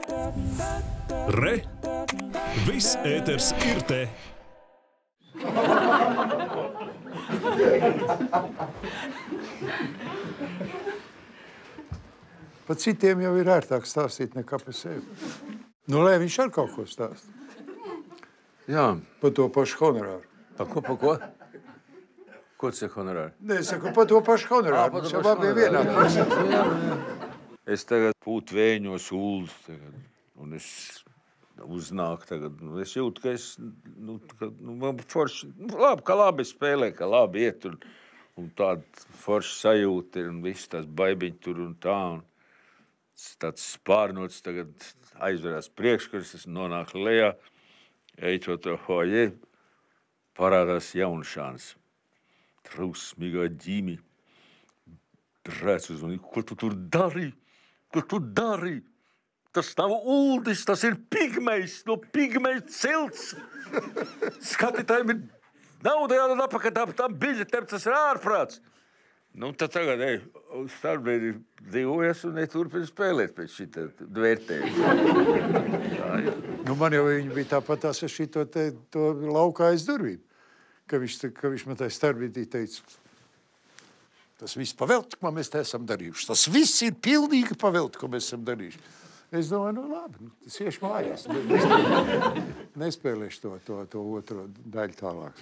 Re! Viss ēters ir te! Pa citiem jau ir ērtāk stāstīt nekā par sevi. Nu, lai viņš ar kaut ko stāst. Jā. Pa to pašu honorāru. Pa ko? Ko tas ir honorāri? Nē, es saku, pa to pašu honorāru. Mums jau abi vienā. Es tagad pūtu vēņos uldu tagad, un es uznāku tagad. Es jūtu, ka es, man forši, labi, ka labi spēlē, ka labi iet, un tāda forša sajūta ir, un viss tās baibiņi tur un tā, un tāds spārnots tagad aizverās priekškars, es nonāku lejā, ejot to hoje, parādās jaunšāns. Trausmīgā ģīmi. Drēc uz mani, ko tu tur dari? Ko tu dari? Tas nav uldis, tas ir pigmejs, no pigmeja cilts. Skatītājiem ir nauda jādod apakaļ tam biļetēm, tas ir ārprāts. Nu, tad tagad, starpbrīdī dzīvojas un turpina spēlēt pēc šita vērtējuma. Nu, man jau viņi bija tāpatās ar šito to laukā aiz durvīm. Ka viņš man tā starpbrīdī teica, tas viss pavelti, ko mēs te esam darījuši. Tas viss ir pilnīgi pavelti, ko mēs esam darījuši. Es domāju, nu labi, tas iešu mājās. Nespēlēšu to otro daļu tālāk.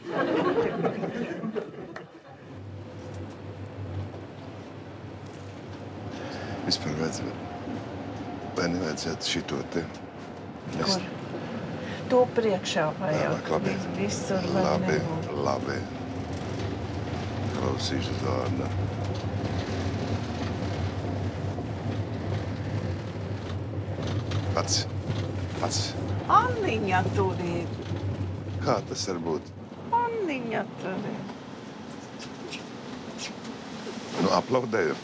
Vispār vajadzētu, vai nevajadzētu šito te? Kur? To priekšā vajag. Labi. Visur var nebūt. Labi. Klausīšu vārdu. Pats. Anniņa tur ir. Kā tas var būt? Anniņa tur ir. Nu, aplaudēju.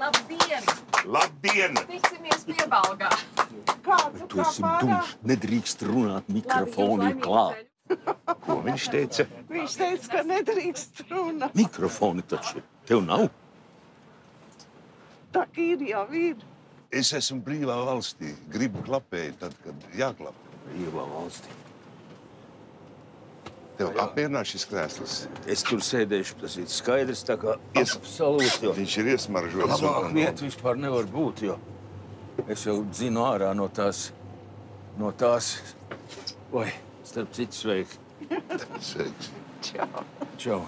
Labdien! Labdien! Tiksimies piebalgā. Kāds Tu esi dumšs, nedrīkst runāt mikrofonu klāt. Ko viņš teica? Viņš teica, ka nedrīkst runāt. Mikrofoni taču tev nav. Tā ir jau ir. Es esmu brīvā valstī. Gribu klapēt tad, kad jāklapē. Brīvā valstī. Tev apmierinās šis krēsls? Es tur sēdēšu, tas ir skaidrs, tā kā absolūti, jo Viņš ir iesmaržots. labāk vietu vispār nevar būt, jo es jau dzinu ārā no tās, oi, starp citu sveiki. Sveiks. Čau. Čau.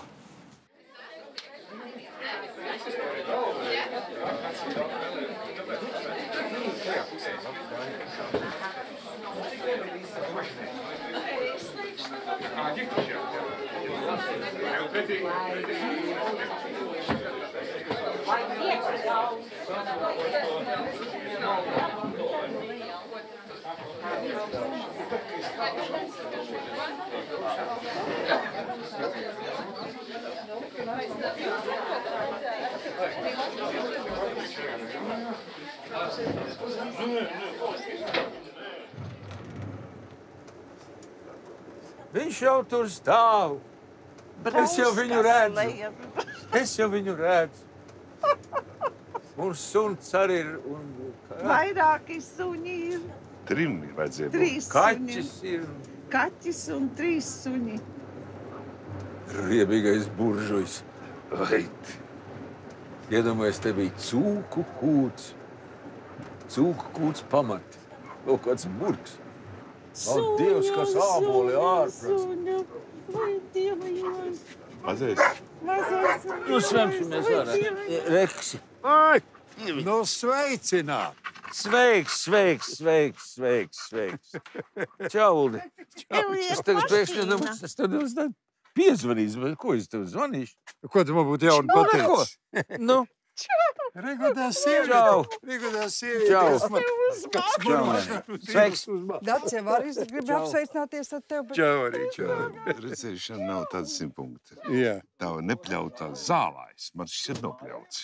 Viņš jau tur stāv. Es jau viņu redzu. Mums suns arī ir. Vairāki suņi ir. 3 vajadzēja būt. 3 Kaķis ir. Kaķis un 3 suņi. Riebīgais buržujs. Iedomājies, te bija cūku kūts. Cūku kūts pamati. Vēl kāds burks. Dievs, kas āboli ārprats. Vai Dieva jūs. Mazais. Mazais. Nu, svemšamies ārā. Reksi. Ai, nu sveicināt. Sveiks. Čau, Uldi. Es tagad pēkšņi nedomāju, piezvanīs, bet ko es tev zvanīšu? Ko tu man būtu jauni pateicis? Nu. Regodās Čau. sieviete. Čau. Sveiks. Dats jau arī grib apsveicināties ar tevi. Čau. Redzēšana nav tāda 100 punkti. Jā. Tā nepļautās zālājs. Man šis ir nopļauts.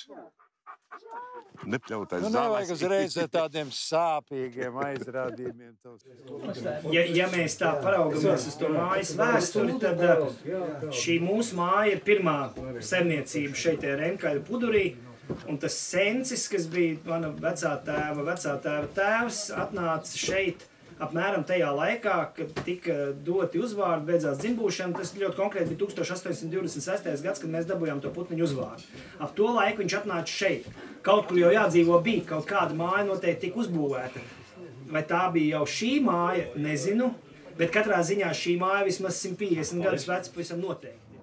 Nepļautais Nu, zālājs. nevajag uzreiz ar tādiem sāpīgiem aizrādījumiem. Ja mēs tā paraugamies uz to mājas vēsturi, tad šī mūsu māja ir pirmā saimniecība šeit Remkaļu pudurī. Un tas sencis, kas bija mana vecā tēva tēvs, atnāca šeit apmēram tajā laikā, kad tika doti uzvārdi, beidzās dzimbūšana. Tas ļoti konkrēti bija 1826. gads, kad mēs dabūjām to putniņu uzvārdu. Ap to laiku viņš atnāca šeit. Kaut kur jau jādzīvo bija, kaut kāda māja noteikti tika uzbūvēta. Vai tā bija jau šī māja, nezinu, bet katrā ziņā šī māja vismaz 150 gadus veca pavisam noteikti.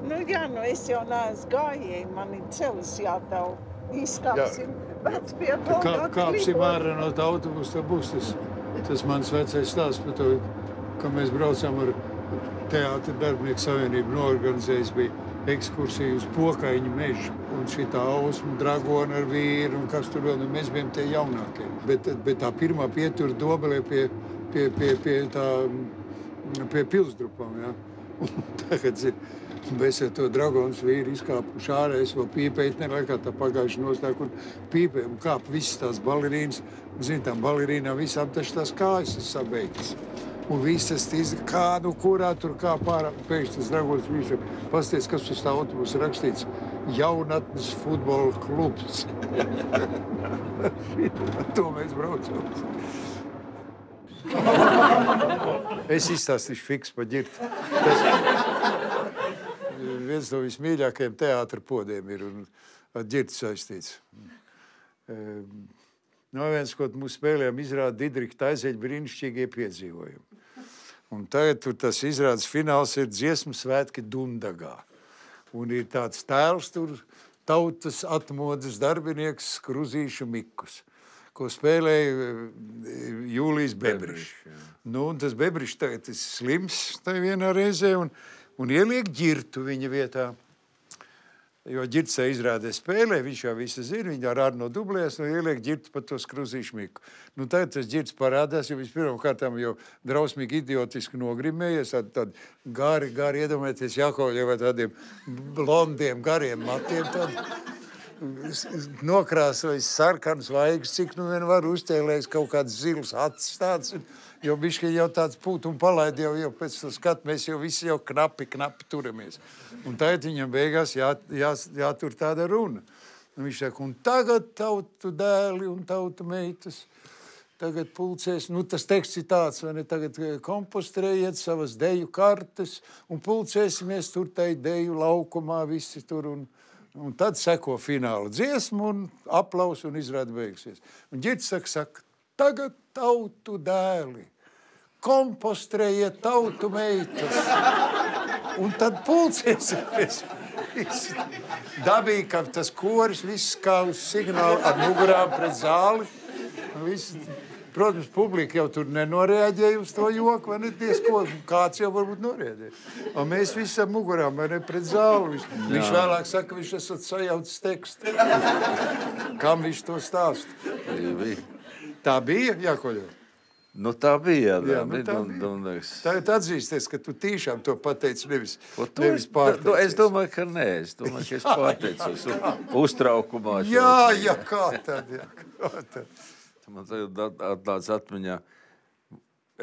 Nu jā, nu es jau neesmu gājēji, man ir celis jātau. Izkāpsim vec pie Golgata Kāpsim ārā no tā autobusa, tā būs tas mans vecais stāsts par to, ka mēs braucām ar Teātra darbinieku savienību noorganizējis bija ekskursija uz Pokaiņu mežu un šitā Ausmu dragona ar vīru un kas tur vēl, un mēs bijām tie jaunākie. Bet tā pirmā pietura Dobelē pie pilsdrupām, jā. Un tagad, mēs ar to dragonas vīru izkāpuši ārā, es vēl pīpēju, nelēkā tā pagājuši nostāk un pīpēju un kāp visas tās balerīnas. Zin, tām balerīnām visām taču tās kājas ir sabeigtas. Un visas kā, nu kurā tur kā pārā, pēkšņi tas dragonas vīrs pasties, kas uz tā autobusa rakstīts Jaunatnes futbola klubs. To mēs braucam. Es izstāstīšu fiks pa ģirti. Viens no vismīļākajiem teātra podiem ir un ar ģirti saistīts. No viens, ko mūsu spēlējām, izrāda Didrika Taizeļa brīnišķīgie piedzīvojumi. Un tagad tur tas izrādes fināls ir dziesmu svētki Dundagā. Un ir tāds tēls tur, tautas atmodas darbinieks Kruzīšu Mikus, ko spēlēja Jūlijs Bebrišs. Nu, un tas Bebrišs tagad ir slims tajā vienā reizē un ieliek ģirtu viņa vietā. Jo ģirtsē izrādē spēlē, viņš jau visu zina, viņa ar Arno dublēs, ieliek ģirtu par to Kruzīšu Miku. Nu, tagad tas ģirts parādās, jo vispirmām kārtām jau drausmīgi idiotiski nogrimējies, tad gari iedomājieties Jakovļevai tādiem blondiem, gariem matiem, tad nokrāsojis sarkans vaigs, cik nu vien var uzķēlējis kaut kāds zils acis tāds, jo bišķi jau tāds pūt un palaid jau pēc to skatu, mēs jau visi jau knapi turamies. Un tagad viņam beigās jātur tāda runa. Un viņš saka, un tagad tautu dēli un tautu meitas, tagad pulcēs, nu tas teksts ir tāds, vai ne, tagad kompostrējiet savas deju kartes un pulcēsimies tur tai deju laukumā visi tur un tad seko fināla dziesmu un aplaus un izrāda beigsies. Un ģirds saka, tagad tautu dēli, kompostrējiet tautu meitas, un tad pulcēsimies. Dabīgi, ka tas koris viss kā uz signālu ar mugurām pret zāli. Protams, publika jau tur nenoreaģēja uz to joku, vai ne ties, ko kāds jau varbūt noreaģēja. Un mēs visi ar mugurām, vai ne, pret zāli. Viņš vēlāk saka, viņš esat sajaucis tekstu. Kam viņš to stāsta? Tā bija, Jakoļo? Nu, tā bija, jā. Tagad atzīsties, ka tu tīšām to pateici, nevis pārteicies. Es domāju, ka nē. Es domāju, ka es pārteicos uztraukumā. Jā, kā tad. Man tagad atnāca atmiņā.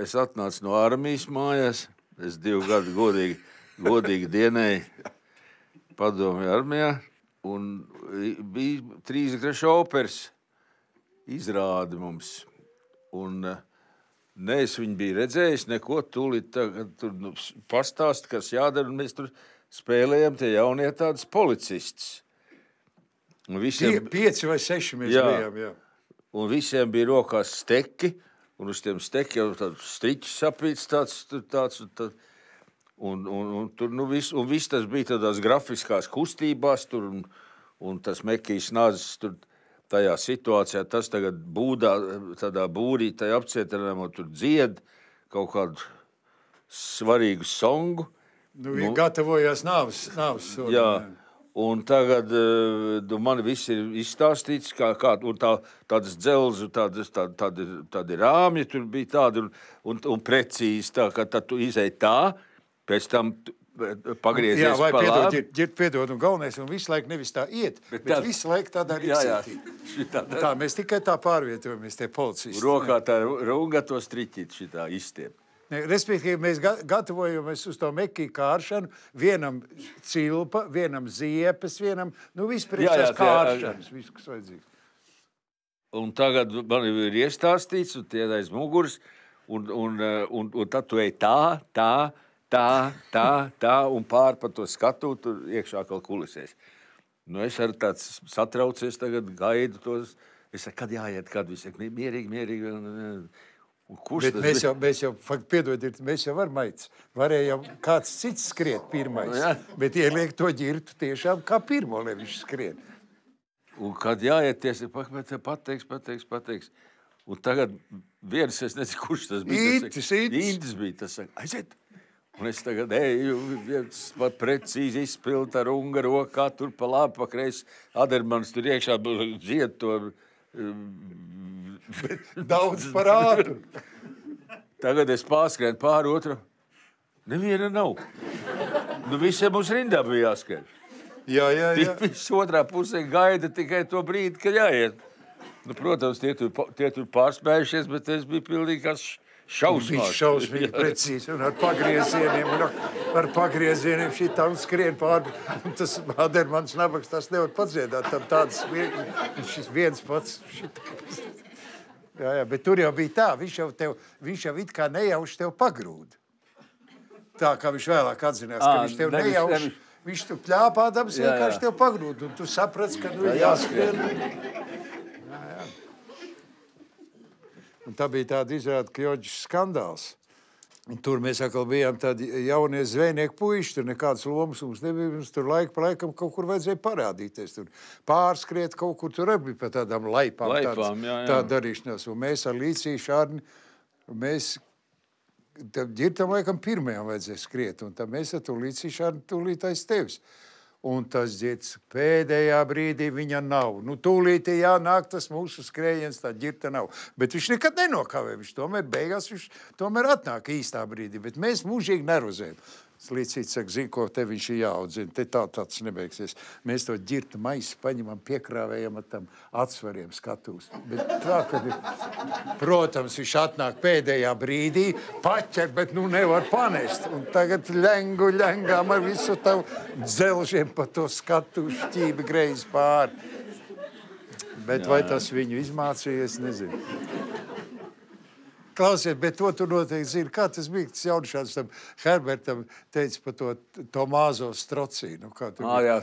Es atnācu no armijas mājās. Es 2 gadu godīgi dienēju padomju armijā. Un bija 3 Greša operas izrādi mums. Un es viņu biju redzējis, neko tūlīt tur pastāst, kas jādara. Un mēs tur spēlējām tie jaunie tādas policistas. 5 vai 6 mēs bijām, jā. Un visiem bija rokās steki, un uz tiem steki jau tāds striķis sapīts tāds. Un tur, nu, viss tas bija tādās grafiskās kustībās tur, un tas Mekijs Nazis tur tajā situācijā, tas tagad tādā būrītai apcietinājumā tur dzied kaut kādu svarīgu songu. Nu, gatavojās nāves sodu. Jā. Un tagad man viss ir izstāstīts, un tādas dzelzu, tādi rāmji tur bija tādi, un precīzi tā, ka tad tu izēji tā, pēc tam pagriezies jā, vai pa labi. Piedod, un galvenais, un visu laiku nevis tā iet, bet visu laiku tādā rīksītī. Tā, mēs tikai tā pārvietojamies, tie policisti. Rokā tā runga to striķīt šitā izstiep. Respektīvi, mēs gatavojamies uz to mekiju kāršanu, vienam cilpa, vienam ziepes, vienam, vispriekšās kāršanas, viss, kas vajadzīgs. Un tagad man ir iestāstīts, un tie aiz muguras, un tad tu ej tā, un pār pa to skatu, tur iekšā kaut kulisēs. Es arī tāds satraucies tagad, gaidu tos. Es saku, kad jāiet, kad visi saka, mierīgi. Bet mēs jau, piedodiet, mēs jau var maitas. Varēja jau kāds cits skriet pirmais, bet ieliek to ģirtu tiešām kā pirmo, lai viņš skriet. Un kad jāiet, pateiks. Un tagad viens, es nezinu, kurš tas bija. Intis bija, tas saka, aiziet. Un es tagad eju, viens pat precīzi izpilt ar unga rokā, tur pa labi, pa kreisi. Adermans tur iekšā dzied to... Daudz par ātru. Tagad es pārskrienu pāri otru. Neviena nav. Visiem mums rindā bija jāskrien. Jā. Viss otrā pusē gaida tikai to brīdi, kad jāiet. Protams, tie tur pārspējušies, bet es biju pilnīgi kāds šausmās. Šausmīgi precīzi un ar pagriezieniem šitā un skrien pāri. Un tas Adermans nabaks, tas nevar padziedāt, tam tādas šis viens pats šitā. Jā, bet tur jau bija tā, viņš jau it kā nejauši tev pagrūd. Tā, kā viņš vēlāk atzinās, ka viņš tev nejauši. Viņš tu pļāpādams vienkārši tev pagrūd, un tu saprats, ka jāskrien. Jā. Un tā bija tāda izrāda Kjoģis skandāls. Un tur mēs atkal bijām tādi jaunie zvejnieku puiši, tur nekādas lomas mums nebija, mums tur laiku pa laikam kaut kur vajadzēja parādīties. Tur pārskriet kaut kur, tur arī bija pa tādām laipām tā darīšanās. Un mēs ar Līciju Šārni, mēs ģirtam laikam pirmajām vajadzēja skriet, un tad mēs ar to Līciju Šārni tūlīt aiz tevis. Un tas ģirts pēdējā brīdī viņa nav. Tūlīt jānāk tas mūsu skrējiens, tā ģirta nav. Bet viņš nekad nenokavē, viņš tomēr beigās, viņš tomēr atnāk īstā brīdī, bet mēs mūžīgi nerozējam. Līdz saka, zin, ko te viņš ir jāaudzina, te tāds nebeigsies. Mēs to ģirta maisu paņemam, piekrāvējam ar tam atsvariem skatūs. Bet tā, kad protams, viņš atnāk pēdējā brīdī, paķer, bet nevar panest. Un tagad ļengām ar visu tavu dzelžiem pa to skatu šķībi greizi pāri. Bet vai tas viņu izmācījies, nezinu. Klausiet, bet to tu noteikti zini. Kā tas bija, tas jaunišāds tam Herbertam teica par to Tomāzo Strocī. Jā,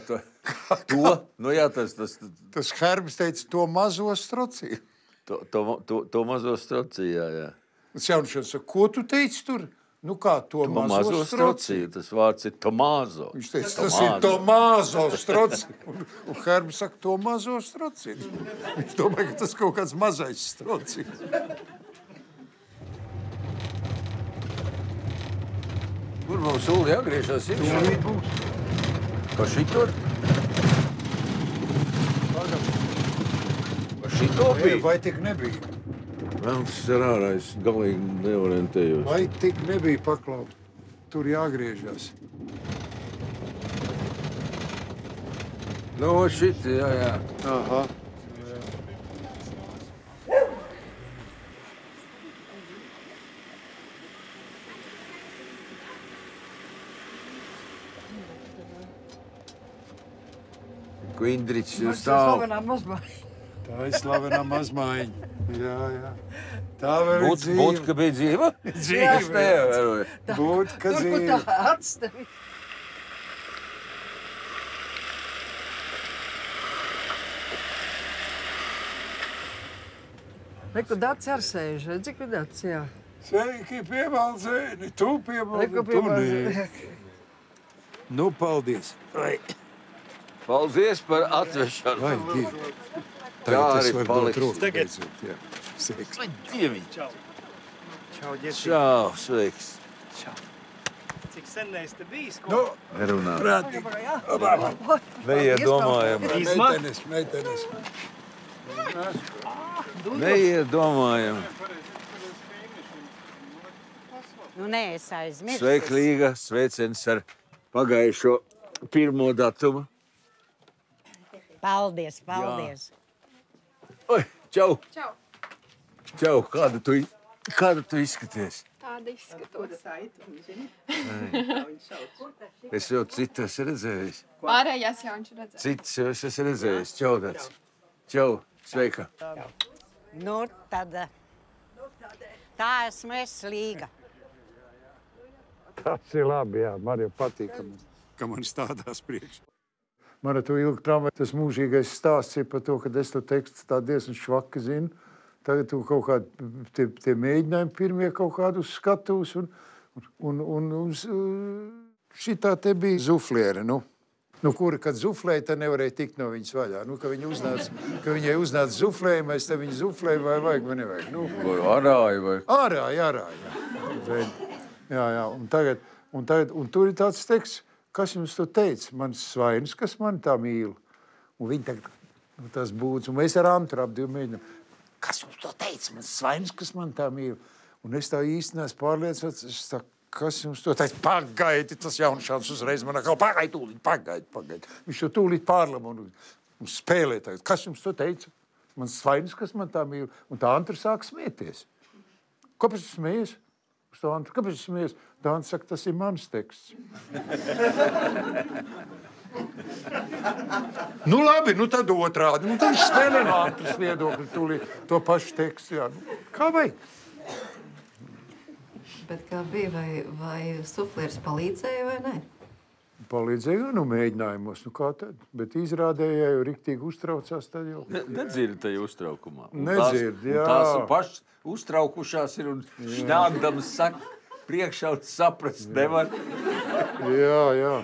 Tas Herbs teica to mazo Strocī. To mazo Strocī, jā. Tas jaunišāds saka, ko tu teici tur? Kā to mazo Strocī? Tas vārds ir Tomāzo. Viņš teica, tas ir Tomāzo Strocī. Un Herbs saka, to mazo Strocī. Viņš domāja, ka tas kaut kāds mazais Strocī. Kur mums Uli jāgriežās iekšā? Pa šitur? Pa šito bija? Vai tik nebija? Tas ir ārā, es galīgi neorientējos. Vai tik nebija paklaut? Tur jāgriežās. Šiti, jā. Aha. Indriķis Tas ir stāv. slavenā mazmaiņa. Tā ir slavenā mazmaiņa. Jā. Tā vēl ir dzīve. Būtka bija dzīva? Dzīve. Būtka Tur, kur dzīve. tā atstevi. Reku Dats ar sēž, redzi, ka Dats, jā. Sveiki, piebaldzēni. Tu piebaldzēni, Reku tu nē. piebaldzēni. Paldies. Paldies par atvešanu. Vai, Dievi. Tā Tagad arī es varu dot paliks. roku. Beidzot, jā. Sveiks. Vai Dieviņ. Čau, ģērsi. Čau, sveiks. Cik sen neesi te bijis? Nerunā. Neiedomājami. Meitenes. Neiedomājami. Nē, es aizmirstu. Sveika, Līga. Sveiciens ar pagājušo 1. datumu. Paldies. Oi, čau. Čau, kāda tu izskaties? Tāda izskatos. Es jau citu esmu redzējis. Pārējās jau viņš redzēja. Citus jau es esmu redzējis. Čau, Dārts. Čau, sveika. Nu, tad tā esmu es Līga. Tas ir labi, jā. Man jau patīk, ka man stādās priekšā. Man ar to ilgu traumē tas mūžīgais stāsts ir par to, ka es to tekstu tā diezgan švaki zinu. Tagad tu kaut kādi tie mēģinājumi pirmie kaut kādu uz skatuves un šitā te bija zufliere, nu. Nu, kura, kad zuflēja, tad nevarēja tikt no viņas vaļā. Nu, ka viņai uznāca zuflējumais, tad viņa zuflēja vai vajag vai nevajag. Nu, Vai ārāji vai? Ārāji. Jā. Un tur ir tāds teksts, kas jums to teica? Mans svainis, kas man tā mīl. Un viņi tagad, tas būds, un mēs ar Antru ap divu mēģinām. Kas jums to teica? Mans svainis, kas man tā mīl. Un es tā īsti neesmu pārliecināts. Es tā, kas jums to teica? Pagaidi, tas Jaunšāns uzreiz man atkal. Pagaidi. Viņš to tūlīt pārlama un spēlē tagad. Kas jums to teica? Mans svainis, kas man tā mīl. Un tā Antra sāk smieties. Kāpēc tu smies? Uz to Antru. Kāpēc tu smies? Tā Antra saka, tas ir mans teksts. Nu labi, nu tad otrādi. Nu tad viņš spēlē no Antras viedokļa tūlīt to pašu tekstu. Jā. Nu, kā vajag? Bet kā bija, vai suflieris palīdzēja vai ne? Palīdzēja, nu mēģinājumos, nu kā tad? Bet izrādēja jau riktīgi uztraucās tad jau. Nedzirdi tajā uztraukumā. Nedzirdi, jā. Tās pašas uztraukušās ir un šņākdams saka, priekšā saprast nevar. Jā.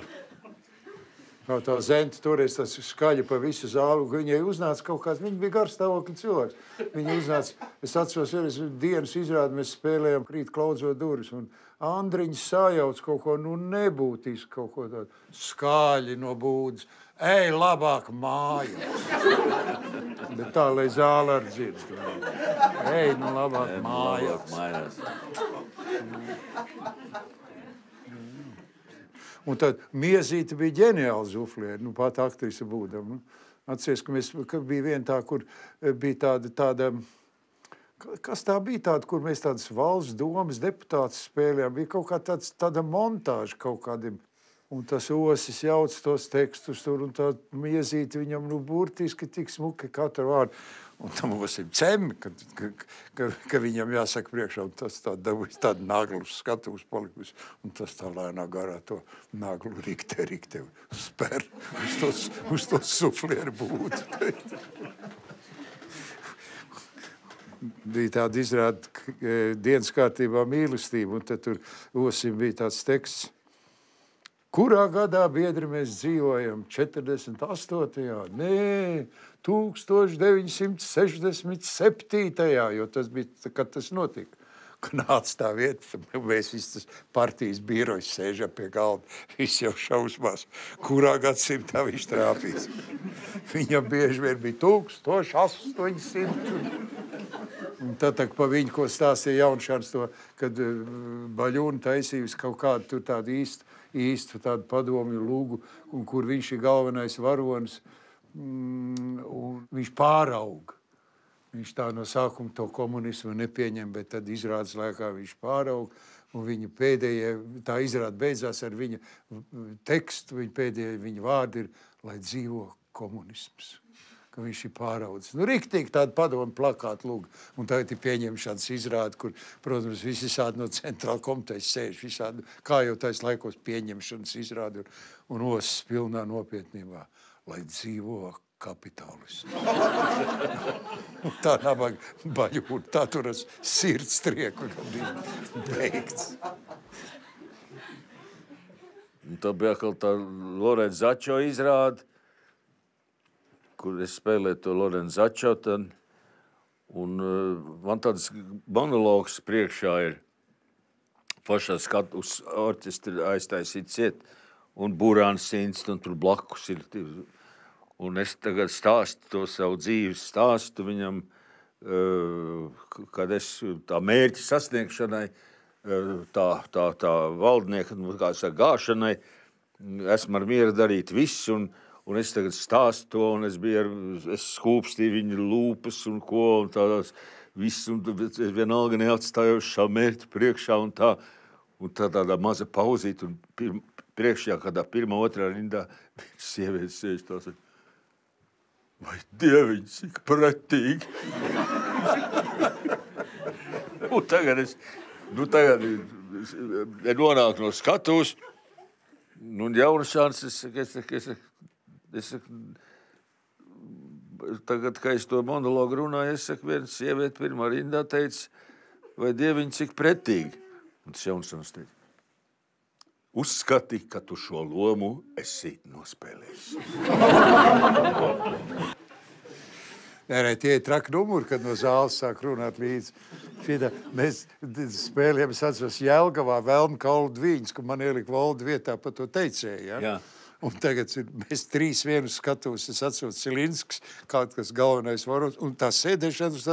Tā Zenta toreiz tas skaļi pa visu zāli, un viņai uznāca kaut kāds, viņa bija garstāvokļa cilvēks. Viņa uznāca, es atceros, vienreiz dienas izrādi, mēs spēlējām krīt klaudzot durvis, un Andriņš sājauc kaut ko, nu nebūtiski kaut ko tādu, skaļi no būdas. Ej, labāk mājās. Bet tā, lai zāle ar dzird. Ej, nu labāk mājās. Un tad Miezīte bija ģeniāla zufliere, nu pat aktrise būdama. Atceries, ka bija viena tā, kur bija tāda, kas tā bija tāda, kur mēs tādas valsts domas deputātus spēlējām, bija kaut kā tāda montāža kaut kādiem. Un tas Osis jauc tos tekstus tur, un tā Miezīte viņam, nu, burtiski tik smuki katru vārdu. Un tam Osim cemi, ka viņam jāsaka priekšā, un tas tāda naglu skatuvs palikusi, un tas tā lēnā garā to naglu rikte spēr uz to suflieru būtu. Bija tāda izrāda dienas kārtībā mīlestība, un tad tur Osim bija tāds teksts. Kurā gadā, biedri, mēs dzīvojam? 48. Nē, 1967. Jo tas bija, kad tas notika. Kad nāca tā vieta, mēs visi tas partijas birojs sēžam pie galda, visi jau šausmās, kurā gadsimtā viņš trāpīs. Viņam bieži vien bija 1800. Un tad pa viņu, ko stāstīja Jaunšāns to, kad Baļūna taisījis kaut kādu tur tādu īstu tādu padomju lūgu, un kur viņš ir galvenais varonis, un viņš pārauga. Viņš tā no sākuma to komunismu nepieņem, bet tad izrādes laikā viņš pārauga, un viņa pēdējie, tā izrāde beidzās ar viņa tekstu, viņa pēdējie viņa vārdi ir, lai dzīvo komunisms. Ka viņš ir pāraudzis. Nu, riktīgi tādu padomu plakātu lūgu. Un tagad ir pieņemšanas izrādi, kur, protams, visādi no centrāla komitejas sēž, visādi, kā jau tais laikos pieņemšanas izrādi, un Osis pilnā nopietnībā, lai dzīvo kapitālismu. Tā nabaga Baļūna, tā turas sirds trieku, kad bija beigts. Un tā bija atkal tā Lorenz Začo izrāde, kur es spēlēju to Lorenz Začo, un man tāds monologs priekšā ir pašā skatu uz orķestri aiztaisīt ciet, un burāns sīnst, un tur blakus ir. Un es tagad stāstu to savu dzīves stāstu viņam, kad es tā mērķi sasniegšanai, tā valdnieka, kā saka, gāšanai, esmu ar mieru darīt visu, un es tagad stāstu to, un es skūpstīju viņa lūpas un ko, un tādās viss, un vienalga neatstājoši šamērti priekšā un tā. Un tādā maza pauzīt, un priekšā kādā pirmā, otrā rindā sievietes sēž tā saka, vai dieviņ, cik pretīgi. Un tagad es nonāku no skatuves, un Jaunušāns, es tagad, kad es to monologu runāju, es saku, viena sieviete pirmā rindā teica, vai dieviņ, cik pretīgi. Un tas Jaunušāns teica, uzskati, ka tu šo lomu esi nospēlējis. Nē, tie ir traki numuri, kad no zāles sāk runāt līdzi. Mēs spēlējam, es atceros Jelgavā, Velnkaulu Dviņas, kur man ielika Volda vietā par to teicēju. Ja? Jā. Un tagad mēs 3 vienu skatos, es atceros Cilinskis, kaut kas galvenais varots, un tā sēdēšana uz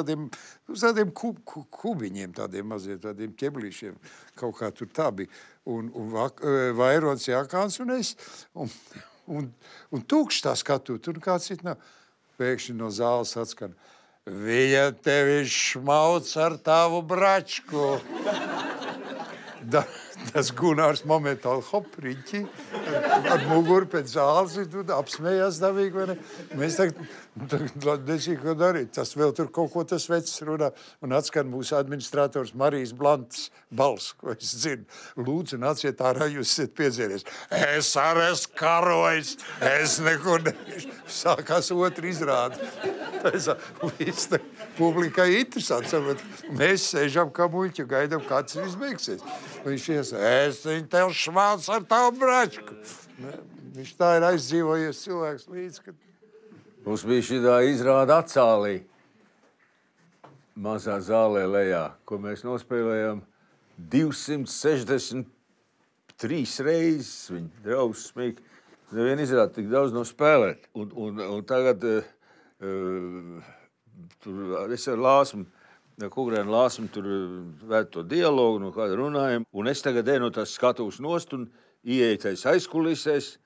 tādiem kubiņiem, tādiem maziem, tādiem ķeblīšiem, kaut kā tur tā bija. Un Vairons Jākāns un es, un tūkšs tā skatu, tur kāds cits nav. Pēkšņi no zāles atskan, viņa tevi šmauc ar tavu bračku. Tas Gunārs momentāli hop, riņķi, ar muguru pēc zāles, apsmējās davīgi, vai ne? Mēs tagad nezinu, ko darīt. Tas vēl tur kaut ko tas vecs runā. Un atskan mūsu administrators Marijas Blantas balss, ko es dzirdu. Lūdzu, nāciet ārā, jūs esat piedzēries. Es arī esmu karojis, es nekur nevišu. Sākās otru izrādi. Viss publikai interesants. Mēs sēžam kā muļķi, gaidām, kā tas viss beigsies. Viņš iesa, es viņu tev šmauc ar tavu bračku. Viņš tā ir aizdzīvojies cilvēks līdz, kad... Mums bija šitā izrāda Acālī, mazā zālē lejā, ko mēs nospēlējām 263 reizes. Viņa drausmīgi. Neviena izrāda tik daudz nav spēlēt. Un tagad es ar Lāsmu, Kugrēnu Lāsmu tur vēd to dialogu, no kāda runājam. Un es tagad eju no tās skatuves nost un ieejtais aizkulisēs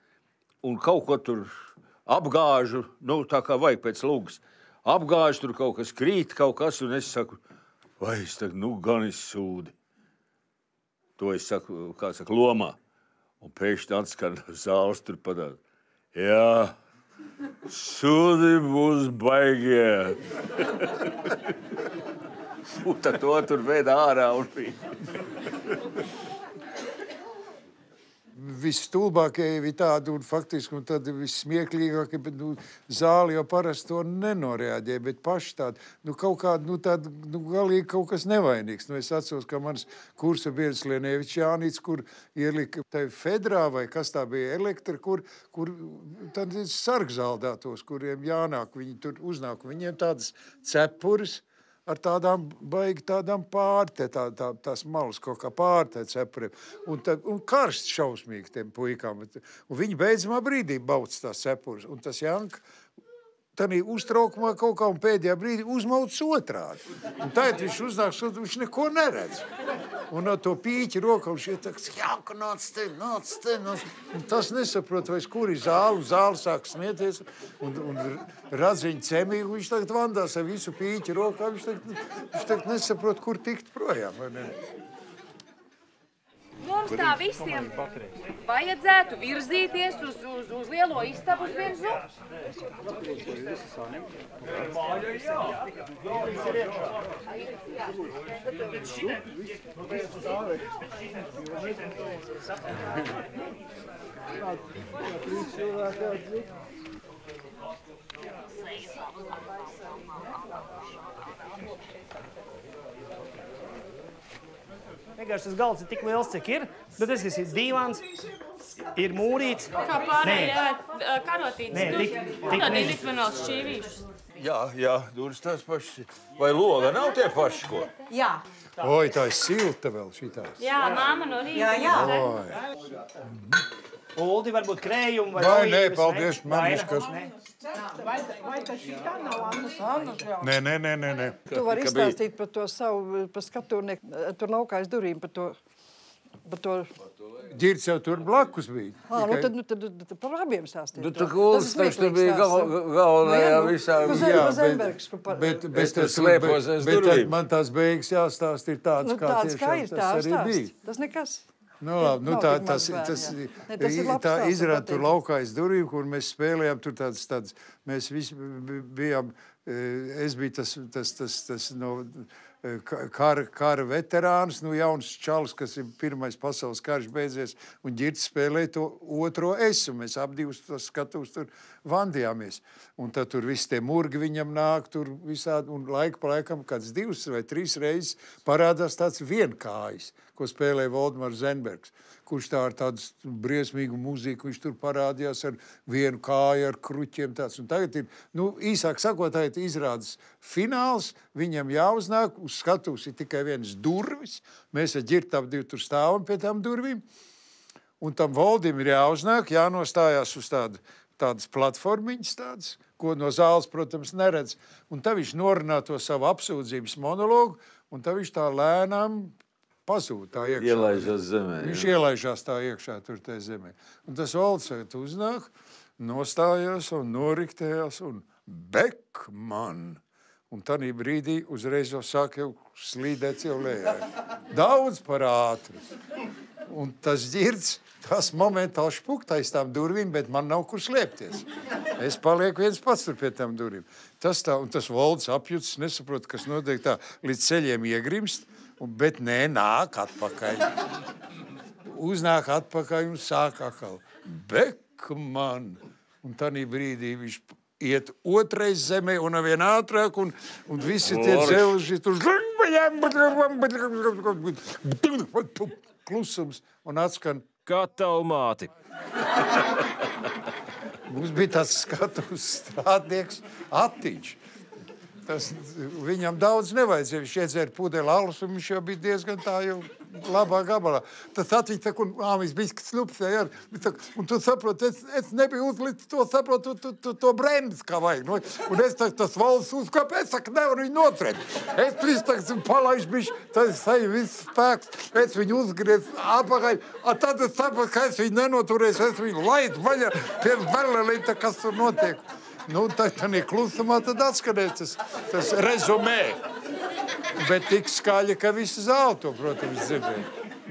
un kaut ko tur apgāžu, nu tā kā vajag pēc lūgas. Apgāžu, tur kaut kas krīt, kaut kas, un es saku, vai es tagad, nu gan es sūdi. To es saku, kā saka, lomā. Un pēkšņi atskan zāles tur padā. Jā, sūdi būs baigie. Un tad to tur veda ārā un bija. Visstulbākie bija tādi, un faktiski, un tad vissmieklīgākie, bet zāli jau parasti to nenoreaģē, bet paši tādi, kaut kādi, galīgi kaut kas nevainīgs. Es atceros, ka mans kursa biedrs Lienevičs Jānīts, kur ielika tai Fedrā, vai kas tā bija, elektra, kur tad sargzaldātos, kuriem jānāk, viņi tur uznāk, viņiem tādas cepuris, ar tādām baigi tādām tās malas kaut kā pārtē cepuriem. Un karsts šausmīgi tiem puikām. Un viņi beidzamā brīdī bauc tās cepuras. Un tas Janka tanī uztraukumā kaut kā un pēdējā brīdī uzmauc otrādi. Un tagad viņš uznāk, viņš neko neredz. Un no to pīķi rokā viņš ietaks, Janka, nāc te. Un tas nesaprot, vai kur ir zāle, un zāle sāk smieties. Un radziņa cemīgi, viņš tagad vandās ar visu pīķi rokā. Viņš tagad nesaprot, kur tikt projām. Vai ne? Mums tā visiem vajadzētu virzīties uz lielo istabu uz vienu zupu. Vienkārši tas galds ir tik liels, cik ir, bet tas ir dīvāns, ir mūrīts. Kā pārējie karotītes. Nē, tik tik vēl šķīvīšus. Jā, durvis tās pašas. Vai loga nav tie paši, ko? Jā. Oi, tā ir silta vēl šitās. Jā, māma no rīta. Jā. Uldi varbūt krējumi vai nē, paldies, man kas. Vai tas šitā nav Annas? Nē. Tu vari izstāstīt par to savu, par skatūrnieku, tur laukājas durīm, par to Par to... Ģirds jau tur blakus bija. Nu tad par abiem stāstīt. Nu, tā Uldis taču tur bija galvenajā visā. Bet durvīm. man tās beigas jāstāst ir tāds, kā tiešām tas arī bija. Tas nekas. Nu, labi, tā izrāda tur laukā aiz durvīm, kur mēs spēlējām, tur tāds, mēs visi bijām, es biju tas no kara veterāns, nu jauns čalis, kas ir pirmais pasaules karš beidzies, un Ģirds spēlēja to otro esu, mēs apdivus tos skatus tur vandījāmies. Un tad tur visi tie murgi viņam nāk, tur visādi, un laiku pa laikam kāds 2 vai 3 reizes parādās tāds vienkājs, ko spēlēja Voldemars Zenbergs, kurš tā ar tādu briesmīgu mūziku, viņš tur parādījās ar vienu kāju, ar kruķiem tāds. Un tagad ir, nu, īsāk sakot, tagad izrādas fināls, viņam jāuznāk, uz skatuves ir tikai viens durvis, mēs ar Ģirdu ap 2 tur stāvam pie tām durvīm, un tam Voldim ir jāuznāk, jānostājās uz tādas platformiņas tādas, ko no zāles, protams, neredz. Un tad viņš norunā to savu apsūdzības monologu, un tad viņš tā lēnām pazūd tā iekšā. Ielaižās zemē. Viņš ielaižās tā iekšā tur tā zemē. Un tas Volds uznāk, nostājās un noriktējās un Bekman. Un tanī brīdī uzreiz jau sāk jau slīdēt jau lejā. Daudz par ātru. Un tas Ģirds, tas momentāli špukta aiz tām durvīm, bet man nav kur slēpties. Es palieku viens pats tur pie tām durvīm. Tas tā, un tas Volds apjucis, nesaprot, kas notiek tā, līdz ceļiem iegrimst, bet nē, nāk atpakaļ. Uznāk atpakaļ un sāk atkal. Bekman. Un tanī brīdī viņš iet otrais zemē un vien ātrāk, un visi tie dzelži tur klusums un atskan. Kā tavu māti? Mums bija tāds skatuves strādnieks Attiņš. Viņam daudz nevajadzēja, viņš iedzēra pudeli alus, un viņš jau bija diezgan tā jau labā gabalā. Tad Attiņš tā, viņš bija snupsēja, un tu saproti, es nebiju uzlicis to, saprotu, to bremzi, kā vajag. Un es tas Volds uzkāp, es saku, nevaru viņu notrēt. Es visu palaišu bišķi, tad es saņu visu spēks, es viņu uzgriez apakaļ, tad es saprotu, ka es viņu nenoturēs, es viņu laidu vaļā, pirms verlelīta, kas tur notiek. Nu, tad klusumā tad atskanēs tas rezumē. Bet tik skaļi, ka visi zāli to, protams, dzirdēja.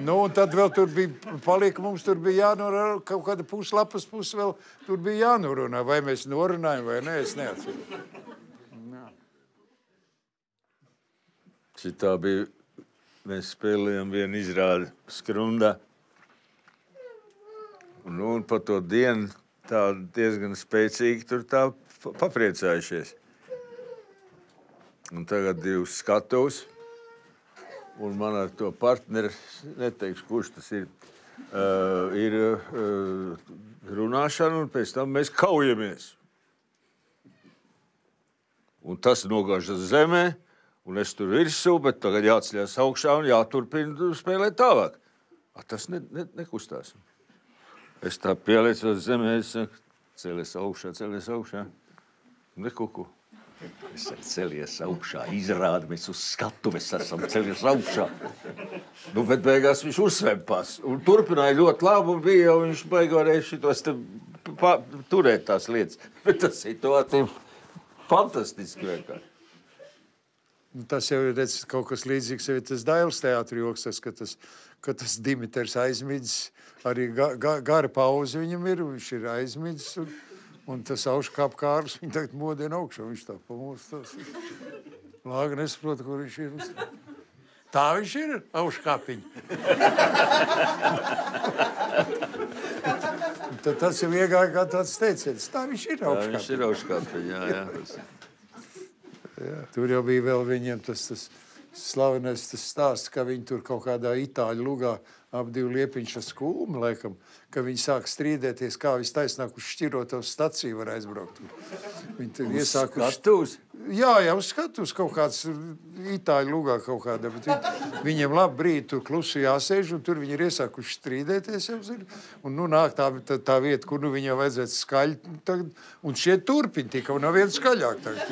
Nu, un tad vēl tur bija, palika mums tur bija jānorunā, kaut kāda puslapas vēl tur bija jānorunā. Vai mēs norunājam, vai ne, es neatceru. Šitā bija, mēs spēlējām vienu izrādi Skrundā. Un pa to dienu tā diezgan spēcīgi tur tā papriecājušies. Un tagad 2 skatos, un man ar to partneri, neteikšu, kurš tas ir runāšana, un pēc tam mēs kaujamies. Un tas nogāžas zemē, un es tur virsū, bet tagad jāceļās augšā un jāturpina spēlēt tālāk. Tas nekustās. Es tā pieliecu uz zemē, es saku, celies augšā. Nekuku. Es saku, celies augšā, izrādamies uz skatuves, esam celies augšā. Nu, bet beigās viņš uzsvempās. Un turpināja ļoti labi, un bija jau viņš beigārēja šitos turēt tās lietas. Bet tas situācija fantastiski vienkārši. Tas jau ir redz, kaut kas līdzīgs, jau ir tas Dailes teātri joks, ka tas Dimiters aizmidzis, arī gara pauze viņam ir, viņš ir aizmidzis, un tas augškāp Kārlis, viņa tagad modina augšā, viņš tā pamostās. Lāga nesaprota, kur viņš ir. Tā viņš ir, augškāpiņa. Tad tas jau iegāja kā tāds teiciens. Tā viņš ir augškāpiņa. Tā viņš ir augškāpiņa, jā. Jā, tur jau bija vēl viņiem tas slavenais stāsts, ka viņi tur kaut kādā itāļu lugā ap 2 liepiņšas kulmi, laikam, ka viņi sāk strīdēties, kā viss taisnāk uz šķirotos staciju var aizbraukt. Viņi tur iesāk uz skatuves? Jā, uz skatuves kaut kāds itāļu lugā kaut kādā, bet viņiem labu brīdi tur klusi jāsēž, un tur viņi ir iesākuši strīdēties, jau zinu, un nu nāk tā vieta, kur nu viņam vajadzētu skaļi tagad, un šie turpin tika, un nav viens skaļāk tagad.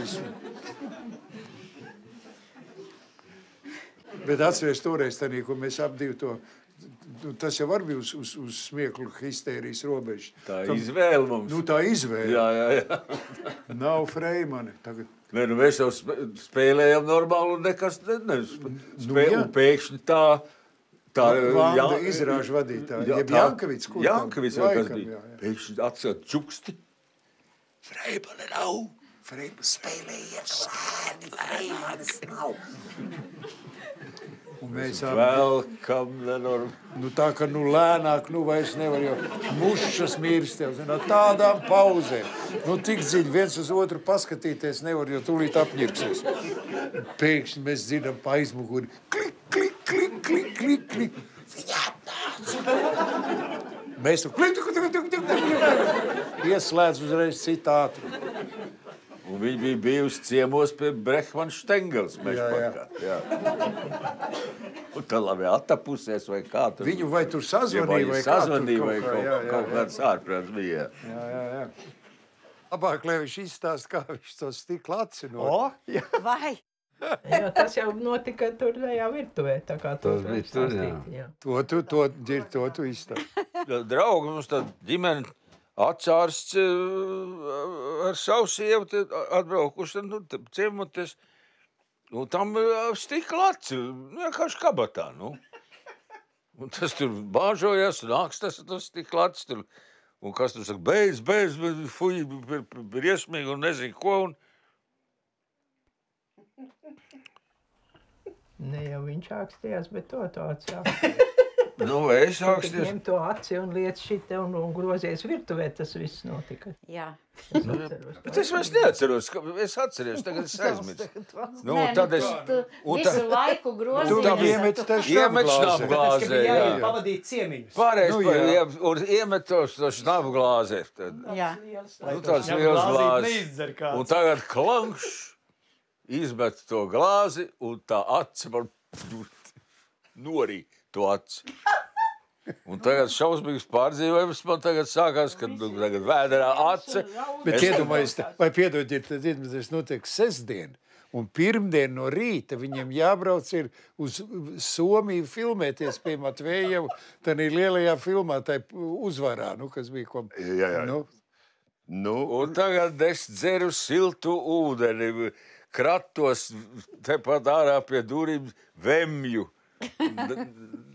Bet atceries toreiz tanī, ko mēs ap 2 tas jau var bija uz smieklu histērijas robežas. Tā izvēle mums. Nu, tā izvēle. Jā. Nav Freimani tagad. Nē, nu mēs jau spēlējam normāli un nekas un pēkšņi tā Vanda izrāžu vadītāja. Jeb Jankovics. Jankovics vai kas bija. Pēkšņi atsāt čuksti. Freimani nav. Freimani spēlējies. Freimanis nav. Un mēs nu tā, ka lēnāk, vairs nevar jau mušas mirst jau, tādām pauzēm. Tik dziļi viens uz otru paskatīties nevar, jo tūlīt apņirksies. Pēkšņi mēs dzirdam pa aizmuguri. Klik, klik, klik, klik, klik, klik. Viņa atnāca. Mēs tu klik, ieslēdz uzreiz citu ātrumu. Un viņi bija bijusi ciemos pie Brehmana Štengels mežparkā. Jā. Un tā labi atapusies vai kā tur. Viņu vai tur sazvanīja vai kaut kāds ārprāts bija. Jā. Labāk, lai viņš izstāst, kā viņš to stikla atcinot. Vai? Jā, tas jau notika tur tajā virtuvē, tā kā to stāstīt. To tu izstāst. Draugi, mums tā ģimene atcārsts ar savu sievu atbraukuši, ciemoties, tam stikla aci, vienkārši kabatā, Un tas tur bāžojās, nāks tas stikla acis tur, un kas tur saka, beidz, fuj, briesmīgi un nezinu ko, Ne jau viņš ākstījās, bet to atsākstījās. Es ākstījos. Ņem to aci un liec šite un grozies virtuvē, tas viss notika. Jā. Bet es vairs neatceros, es atceros, tagad es aizmirstu. Tad es... Tu visu laiku grozies. Tu iemet šnabu glāzē, jā. Pavadīt ciemiņus. Pārējais, un iemet to šnabu glāzē. Jā. Tāds liels glāzes. Un tagad klankšs. Izmet to glāzi, un tā aci man norī to aci. Un tagad šausmīgs pārdzīvojums man tagad sākās, kad tagad vēderā ace. Bet iedomājies, vai piedodiet, tas notiek sestdien, un pirmdien no rīta viņiem jābrauc ir uz Somiju filmēties pie Matvējevu, tad ir lielajā filmā, tai uzvarā, kas bija ko... Jā. Un tagad es dzeru siltu ūdeni, kratos tepat ārā pie durīm vemju.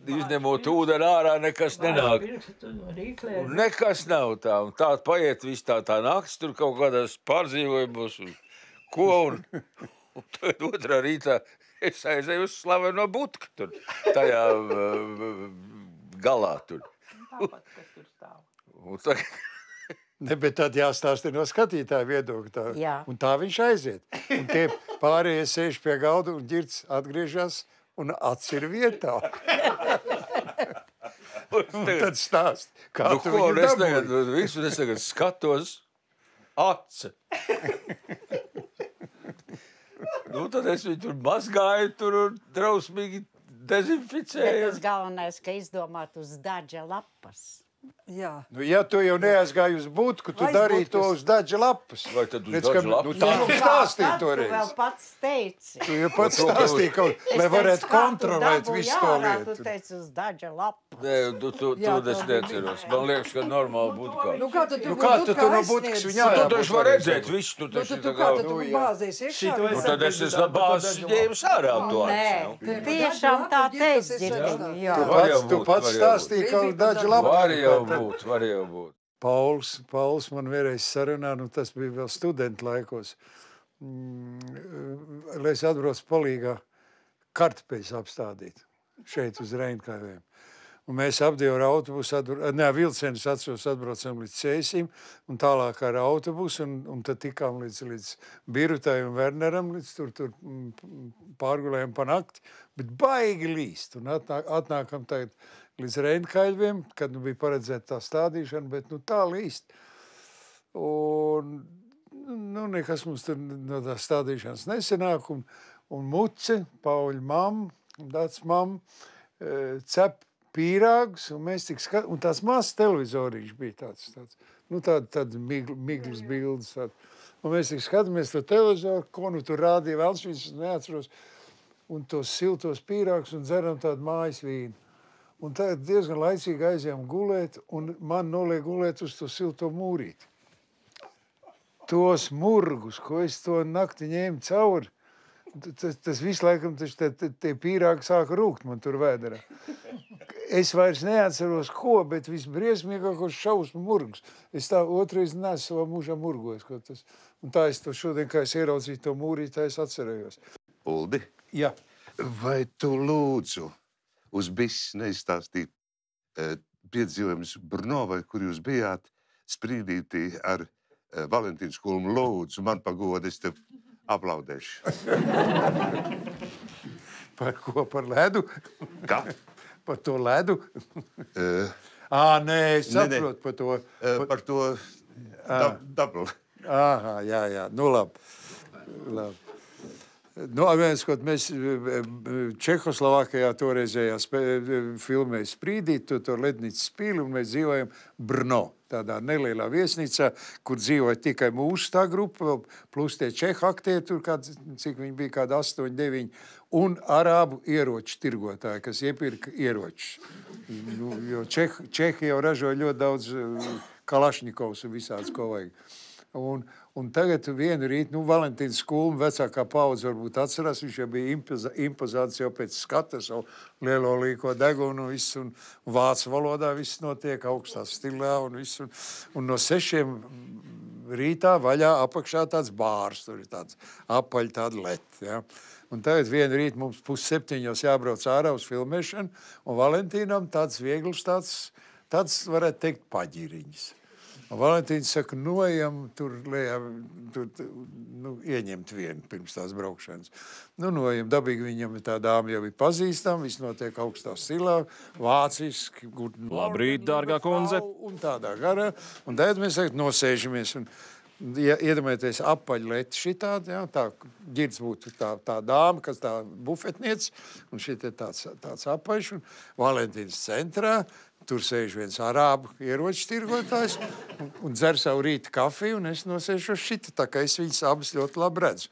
Izņemot ūdeni ārā, nekas nenāk. Un nekas nav tā. Un tā paiet viss tā nakts, tur kaut kādās pārdzīvojumos. Un tad otrā rītā es aizēju uz slaveno butku tur, tajā galā tur. Tāpat, kas tur stāv. Un tagad... Ne, bet tad jāstāsta no skatītāja viedokļa. Jā. Un tā viņš aiziet. Un tie pārējie sēž pie galda un Ģirds atgriežas un acis ir vietā. Un tad stāst, kā tu viņu dabūji. Es tagad skatos aci. Tad es viņu tur mazgāju tur un drausmīgi dezinficēju. Bet tas galvenais, ka izdomāt uz daļa lapas. Jā. Ja tu jau neaizgāji uz būtku, tu darīji to uz daļa lapas. Vai tad uz daļa lapas? Tā tu stāstīji toreiz. Tu vēl pats teici. Tu jau pats stāstīji, lai varētu kontrolēt visu to lietu. Tu teici uz daļa lapas. Nē, tu es neceros. Man liekas, ka normāli būtu kā. Kā tu tur no būtkas viņā? Tu taču var redzēt visu. Tu taču tā kā... Tu bāzies iekšā? Un tad es bāzes ņēmu sārā to acis. Nē, tiešām tā teici. Tu pats stāstīji, ka uz daļa lapas. Var jau būt. Pauls man vienreiz sarunā, tas bija vēl studentu laikos, lai es atbraucu palīgā kartupeļus apstādīt šeit uz Reinkājiem. Un mēs apdievu ar autobusu, vilcienus atbraucam līdz Cēsim un tālāk ar autobusu un tad tikām līdz Birutai un Werneram, līdz tur pārgulējam pa nakti, bet baigi līst un atnākam tagad līdz Reinkājiem, kad bija paredzēta tā stādīšana, bet tā līst. Un nekas mums tur no tā stādīšanas nesenāk, un Muce, Pauļa mamma, Dats mamma, cep pīrāgus, un mēs tik un tās mazs televizoriņš bija tāds miglas bildes. Un mēs tik skatāmies to televizoru, ko tur rādīja vēl, viņas neatceros, un tos siltos pīrāgus un dzeram tādu mājas vīnu. Un tā diezgan laicīgi aizjām gulēt, un man noliek gulēt uz to silto mūrīti. Tos murgus, ko es to nakti ņēmu cauri, tas visu laikam tie pīrāgi sāka rūkt man tur vēderā. Es vairs neatceros ko, bet visbriesmīgākos šausmu murgus. Es tā otrais nesu savā mūžā murgojis. Un tā es to šodien, kā es ieraudzīju to mūrīti, tā es atcerējos. Uldi, Jā. vai tu lūdzu uz bis neizstāstīt piedzīvojumus Brno, vai kur jūs bijāt sprīdītī ar Valentīnu Skulmu? Lūdzu, man pagodu, es te aplaudēšu. Par ko? Par ledu? Kā? Par to ledu? Nē, es saprotu par to. Par to dablu. Aha, jā. Nu, labi. Nu, viens, kaut mēs Čehoslovākijā toreizējā filmē Sprīdīt, to lednīcas spīli, un mēs dzīvojam Brno, tādā nelielā viesnīcā, kur dzīvoja tikai mūsu tā grupa, plus tie čehu aktieri, tur cik viņi bija, kādi 8, 9, un arābu ieroču tirgotāji, kas iepirka ieročus. Nu, jo Čehi jau ražoja ļoti daudz kalašņikovs un visāds, ko vajag. Un tagad vienu rīt, Valentīns Skulma, vecākā paudze varbūt atcerās, viņš jau bija impozants jau pēc skata, savu lielo līko degunu, visu, un vācu valodā viss notiek augstā stilā, un visu, un no 6 rītā vaļā apakšā tāds bārs, tur ir tāds apaļ tāda leti, ja. Un tagad vienu rīt mums 6:30 jābrauc ārā uz filmēšanu, un Valentīnam tāds viegls, tāds varētu teikt paģiriņas. Un Valentīns saka, ejam tur lejā, ieņemt vienu pirms tās braukšanas. Ejam, dabīgi viņam tā dāma jau ir pazīstama, viss notiek augstā stilā, vāciski. Labrīt, dārgā kundze. Un tādā garā. Un tagad mēs nosēžamies un iedomājieties apaļleti šitādi, jā, tā ģirds būtu tā dāma, kas tā bufetniec, un šit ir tāds apaļš, un Valentīns centrā. Tur sēž viens arābu ieroču tirgotājs un dzer savu rīta kafiju, un es nosēžu šita, tā kā es viņas abas ļoti labi redzu.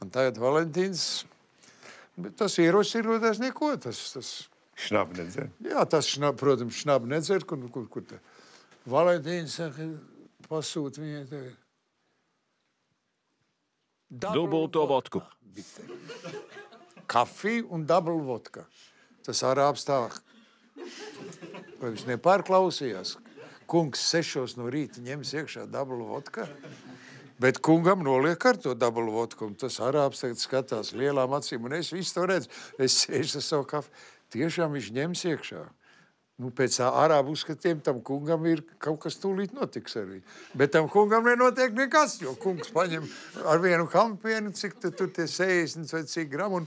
Un tagad Valentīns, bet tas ieroču tirgotājs neko, tas... Šnabu nedzer? Jā, tas, protams, šnabu nedzer, kur te. Valentīns saka, pasūta viņai tagad. Dubulto vodku. Kafiju un dublu vodka. Tas arābs tā... Vai viņš nepārklausījās? Kungs 6 no rīta ņems iekšā dublu vodka, bet kungam noliek ar to dublu vodku, un tas arābs tagad skatās lielām acīm, un es visu to redzu. Es sēžu ar savu kafiju. Tiešām viņš ņems iekšā. Pēc tā arābu uzskatiem tam kungam ir kaut kas tūlīt notiks ar viņu. Bet tam kungam nenotiek nekas, jo kungs paņem ar vienu kampienu, cik tur tie 60 vai cik gramu, un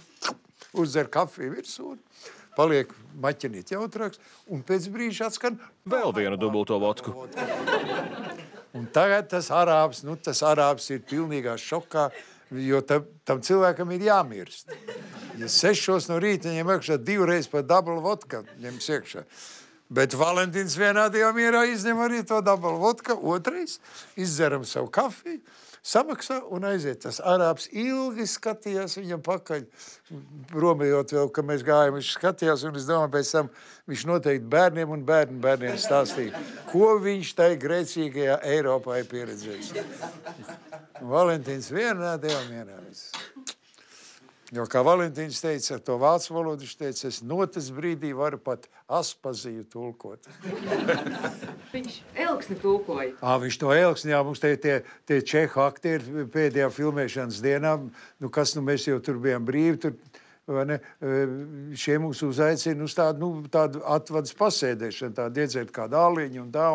uzdzer kafiju virsū. Paliek maķenīt jautrāks, un pēc brīža atskan vēl vienu dubulto vodku. Un tagad tas arābs ir pilnīgā šokā, jo tam cilvēkam ir jāmirst. Ja 6 no rīta viņam iekšā 2 reizes par dublu vodka ņems iekšā. Bet Valentīns vienā dienā mierā izņem arī to dublu vodka, otrais izdzeram savu kafiju, samaksā un aiziet. Tas arābs ilgi skatījās viņam pakaļ, romējot vēl, ka mēs gājam, viņš skatījās, un es domāju, pēc tam viņš noteikti bērniem un bērniem stāstīja, ko viņš tai grēcīgajā Eiropā ir pieredzējis. Valentīns vienā dienā mierā. Jo, kā Valentīns teica, ar to vācu valodu, viņš teica, es notas brīdī varu pat Aspaziju tulkot. Viņš elksni tulkoja. Viņš to elksni, jā, mums tie čehu aktieri pēdējā filmēšanas dienā, kas mēs jau tur bijām brīvi, tur, vai ne, šie mūs uzaicina uz tādu atvadas pasēdēšanu, tādu iedzert kādu āliņu un tā,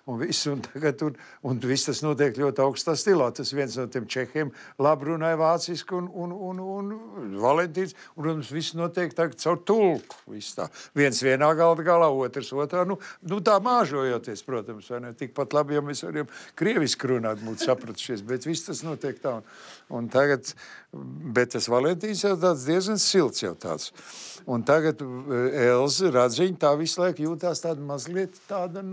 un viss, un tagad tur, un viss tas notiek ļoti augstā stilā. Tas viens no tiem čehiem labi runāja vāciski un Valentīns, un, protams, viss notiek tagad caur tulku, viss tā. Viens vienā galda galā, otrs otrā, tā māžojoties, protams, vai ne, tikpat labi, ja mēs varam krieviski runāt, būtu sapratušies, bet viss tas notiek tā. Un tagad, bet tas Valentīns jau tāds diezgan silts jau tāds. Un tagad Elza Radziņa tā visu laiku jūtās tāda mazliet tāda,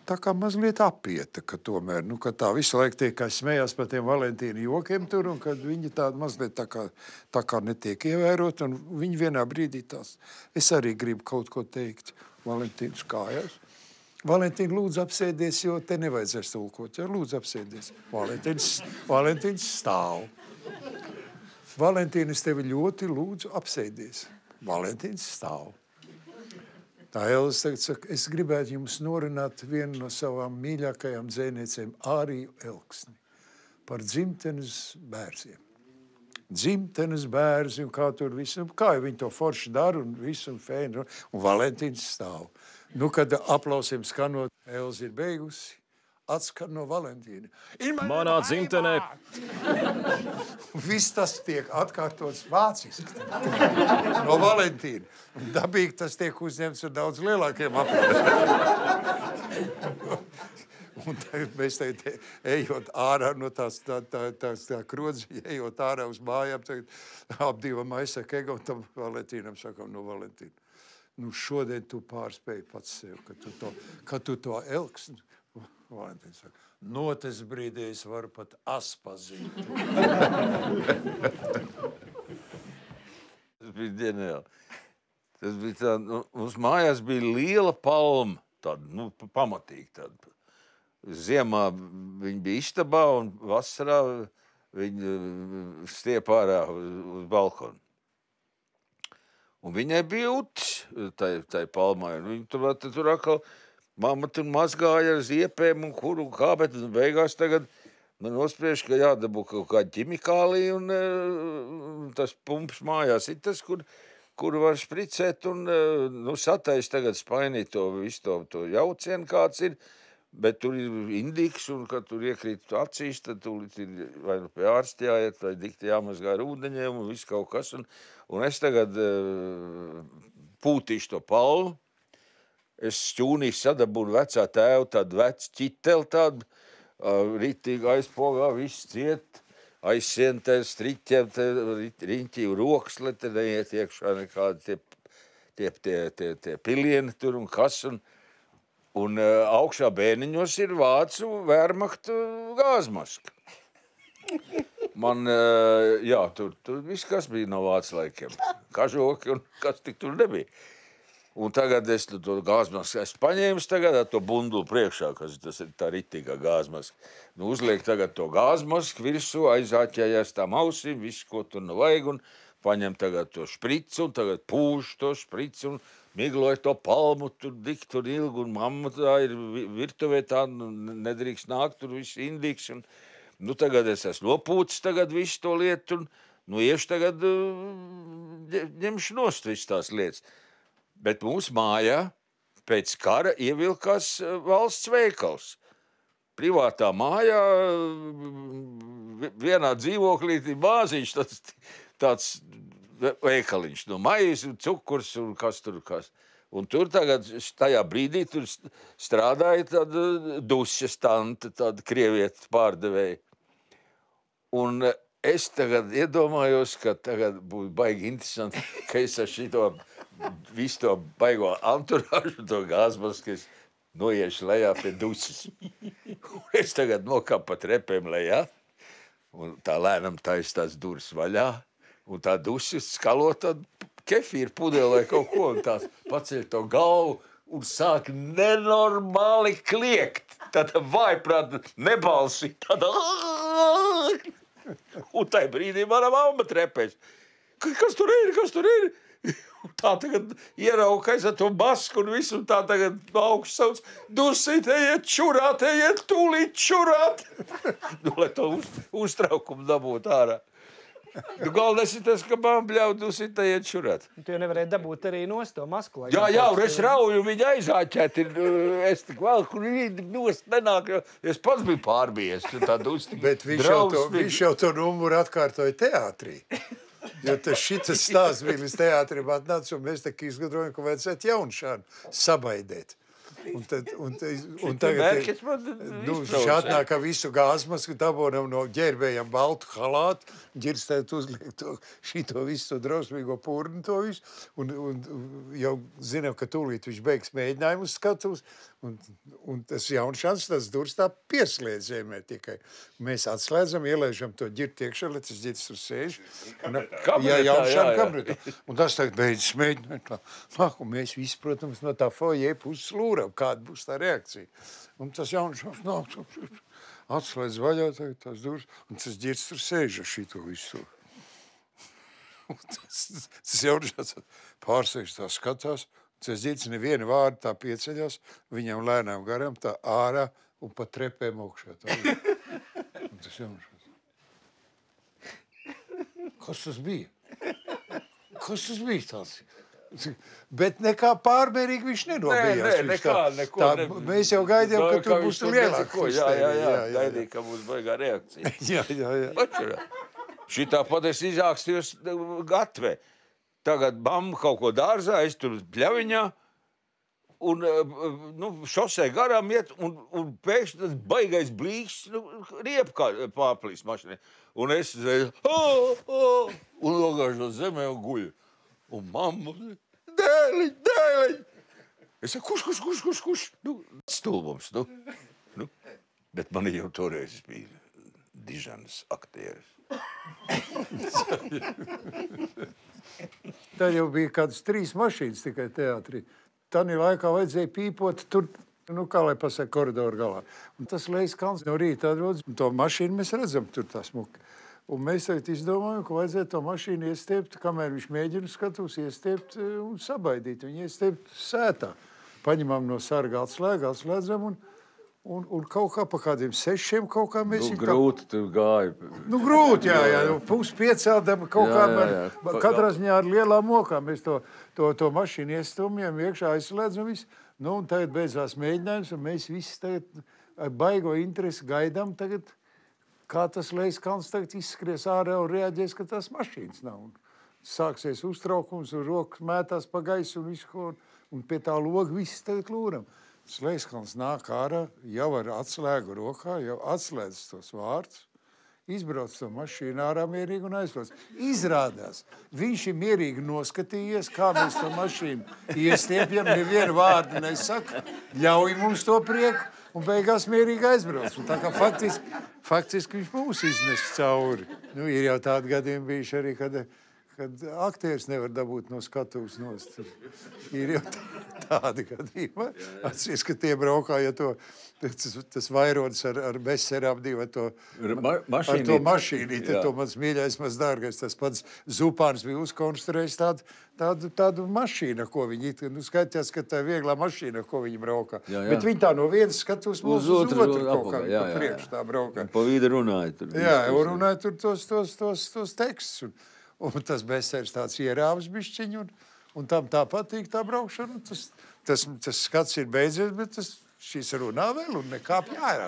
tā kā mazliet apieta, ka tomēr, ka tā visu laiku tiek smējās par tiem Valentīna jokiem tur, un kad viņi tādi mazliet tā kā netiek ievērot, un viņi vienā brīdī tās, es arī gribu kaut ko teikt Valentīnas kājās. Valentīna, lūdzu apsēdies, jo te nevajadzēs tulkot, ja? Lūdzu apsēdies. Valentīns stāv. Valentīna, es tevi ļoti lūdzu apsēdies. Valentīns stāv. Tā Elza tagad saka, es gribētu jums norunāt vienu no savām mīļākajām dzēniecēm, Āriju Elksni, par dzimtenes bērziem. Dzimtenes bērzi un kā tur visu, kā viņi to forši dara un visu un fēni, un Valentīns stāv. Kad aplausiem skanot, Elza ir beigusi, atskan no Valentīna. Manā dzimtenē. Viss tas tiek atkārtots vāciski. No Valentīna. Dabīgi tas tiek uzņemts ar daudz lielākiem aplausiem. Un mēs tagad ejot ārā no tās krodziņa, ejot ārā uz mājām, tagad apdīvam aizsaka Ego, un tam Valentīnam sakam, no Valentīna. Šodien tu pārspēji pats sev, ka tu to Elksni. Valentīns saka, tas brīdī es varu pat aspazīt. Tas bija ģeniāli. Tas bija tā, mums mājās bija liela palma, tāda, pamatīgi tāda. Ziemā viņi bija istabā un vasarā viņi stiep ārā uz balkonu. Un viņai bija utis tai palmai. Viņa tur atkal, mamma tur mazgāja ar ziepēm un kur un kā, bet beigās tagad nospriež, ka jādabū kaut kāda ķimikālija un tas pumps mājās ir tas, kur var špricēt un satais tagad spainīt to visu to jaucienu, kāds ir. Bet tur ir indiks, un kad tur iekrīt acīs, tad tur ir vai pie ārsta jāiet, vai dikti jāmazgā ar ūdeņiem un viss kaut kas. Un es tagad pūtīšu to palmu. Es šķūnī sadabūnu vecā tēvu, tādu vecu ķiteli, tādu ritīgi aizpogā, viss ciet, aizsien te striķiem, te riņķī roksle, te neiet iekšā nekādi tie pilieni tur un kas. Un augšā bērniņos ir vācu Wehrmachtu gāzmaska. Man, tur viss, kas bija no vācu laikiem. Kažoki un kas tik tur nebija. Un tagad es to gāzmasku esmu paņēmis tagad ar to bundulu priekšā, kas tas ir tā ritīgā gāzmaska. Uzliek tagad to gāzmasku virsū, aizāķējās tām ausīm, viss, ko tur nav vajag, un paņem tagad to špricu, un tagad pūš to špricu, un migloja to palmu, tur dik, tur ilgi, un mamma tā ir virtuvē tā, nedrīkst nākt, tur viss indiks, un tagad es esmu nopūcis tagad visu to lietu, un iešu tagad ņemšu nost visu tās lietas. Bet mūsu mājā pēc kara ievilkās valsts veikals. Privātā mājā vienā dzīvoklī bāziņš tāds veikaliņš, no maijas, cukurs un kas tur kas. Un tur tagad, tajā brīdī, tur strādāja tāda dušas tante, tāda krievieta pārdevēja. Un es tagad iedomājos, ka tagad būtu baigi interesanti, ka es ar šito visu to baigo anturāžu, to gāzmasku, es noiešu lejā pie dušas. Un es tagad nokāpu pa trepēm lejā, un tā lēnam taisa tās durvis vaļā. Un tā duša skalo tādu kefīru pudeli vai kaut ko, un tās paceļ to galvu un sāk nenormāli kliegt. Tāda vaiprāta nebalsi, tāda... Un tai brīdī mana mamma trepēs. Kas tur ir, kas tur ir? Un tā tagad ieraukais ar to masku un visu, un tā tagad augsts sauc, dusīt, ejiet čurāt, ejiet tūlīt čurāt. Lai to uztraukumu dabūt ārā. Galvenais ir tas, ka mamma bļauj dusīt, ejiet čurāt. Tu jau nevarēji dabūt arī nost to masku. Jā, un es rauju, viņa aizāķēt. Es tik vēl, kur viņi nost nenāk, jo es pats biju pārbies. Bet viņš jau to numuru atkārtoja teātrī. Jo šitas stāsts bija līdz teātrim atnāca, un mēs tā izgudrojam, ka vajadzētu jaunšānu sabaidēt. Un tagad šātnāk, ka visu gāzmasku dabonam no ģērbējiem baltu halātu, ģirstēt uzliek šito visu to drausmīgo purnu to visu, un jau zinām, ka tūlīt viņš beigs mēģinājumu uz skatuves, un tas jaunšans, tas durs tā pieslēdz zemē tikai. Mēs atslēdzam, ielaižam to ģirti iekšā, lai tas ģirts tur sēž. Jā, jaunšana kabinetā. Un tas tagad beidzas mēģināt. Un mēs visi, protams, no tā foijē puses lūram, kāda būs tā reakcija. Un tas jaunšans nāk, atslēdz vaļā tagad tās durs, un tas ģirts tur sēž ar šito visu. Un tas jaunšans pārsēž tā skatās, tas ģirts neviena vārda tā pieceļās, viņam lēnām garām tā ārā un pa trepēm augšā. Un tas jaunšans. Kas tas bija? Kas tas bija tāds? Bet nekā pārmērīgi viņš nenobijās. Neko. Mēs jau gaidījām, ka tur būs lielāka. Jā, gaidīja, ka būs baigā reakcija. Jā. Šitā patiesi izākstījos gatvē. Tagad bamma kaut ko dārzā, es tur pļaviņā, un šosē garām iet, un pēkšņi tas baigais blīks, riep kā pārplīs mašinē. Un es un nogāžos zemē un guļu. Un mamma, dēliņ! Es saku, kurš? Stulbums, Bet man jau toreiz bija dižanas aktieris. Tad jau bija kādas 3 mašīnas tikai teātrī. Tanī laikā vajadzēja pīpot tur, kā lai pasaka, koridoru galā. Un tas Lejas kalns no rīta atrodas, un to mašīnu mēs redzam tur tā smuki. Un mēs tagad izdomājam, ka vajadzētu to mašīnu iestiept, kamēr viņš mēģina skatus, iestiept un sabaidīt. Viņu iestiept sētā. Paņemam no sarga atslēdzam un kaut kā pa kādiem 6 kaut kā mēs... Grūti tur gāja. Grūti, jā. Pus piecēldam kaut kā, katrā ziņā ar lielām mokām. Mēs to mašīnu iestumjam, iekšā aizslēdzam visu. Un tagad beidzās mēģinājums, un mēs visi tagad ar baigo interesi gaidām tagad, kā tas Lejas kalns tagad izskries ārā un reaģēs, ka tās mašīnas nav. Sāksies uztraukums un rokas mētās pa gaisu un visu ko, un pie tā loga viss tagad lūram. Tas Lejas kalns nāk ārā, jau ar atslēgu rokā, jau atslēdz tos vārdus, izbrauc to mašīnu ārā mierīgi un aizbrauc. Izrādās, viņš ir mierīgi noskatījies, kā mēs to mašīnu iestiepjam, nevienu vārdu nesaka, ļauj mums to prieku, un beigās mierīgi aizbrauc. Un tā kā faktiski viņš mūs iznes cauri. Ir jau tādi gadījumi bijuši arī, kad aktieris nevar dabūt no skatuves nost. Ir jau tādi gadījumi. Atcies, ka tie braukā, ja tas vairodas ar Besseru apdīvu, ar to mašīnīti, to mans mīļais, mans dārgais, tas pats Zupāns bija uzkonstruējis tādu mašīnu, ko viņi, skatījās, ka tā vieglā mašīna, ko viņi braukā. Bet viņi tā no vienas skatuves mūs uz otru kaut kā priekš tā braukā. Pa vīdi runāja tur. Jā, runāja tur tos tekstus. Un tas Besseris tāds ierāvs bišķiņu, un tam tā patīk tā braukšana. Tas skats ir beidzies, bet šis runā vēl un nekāp jārā.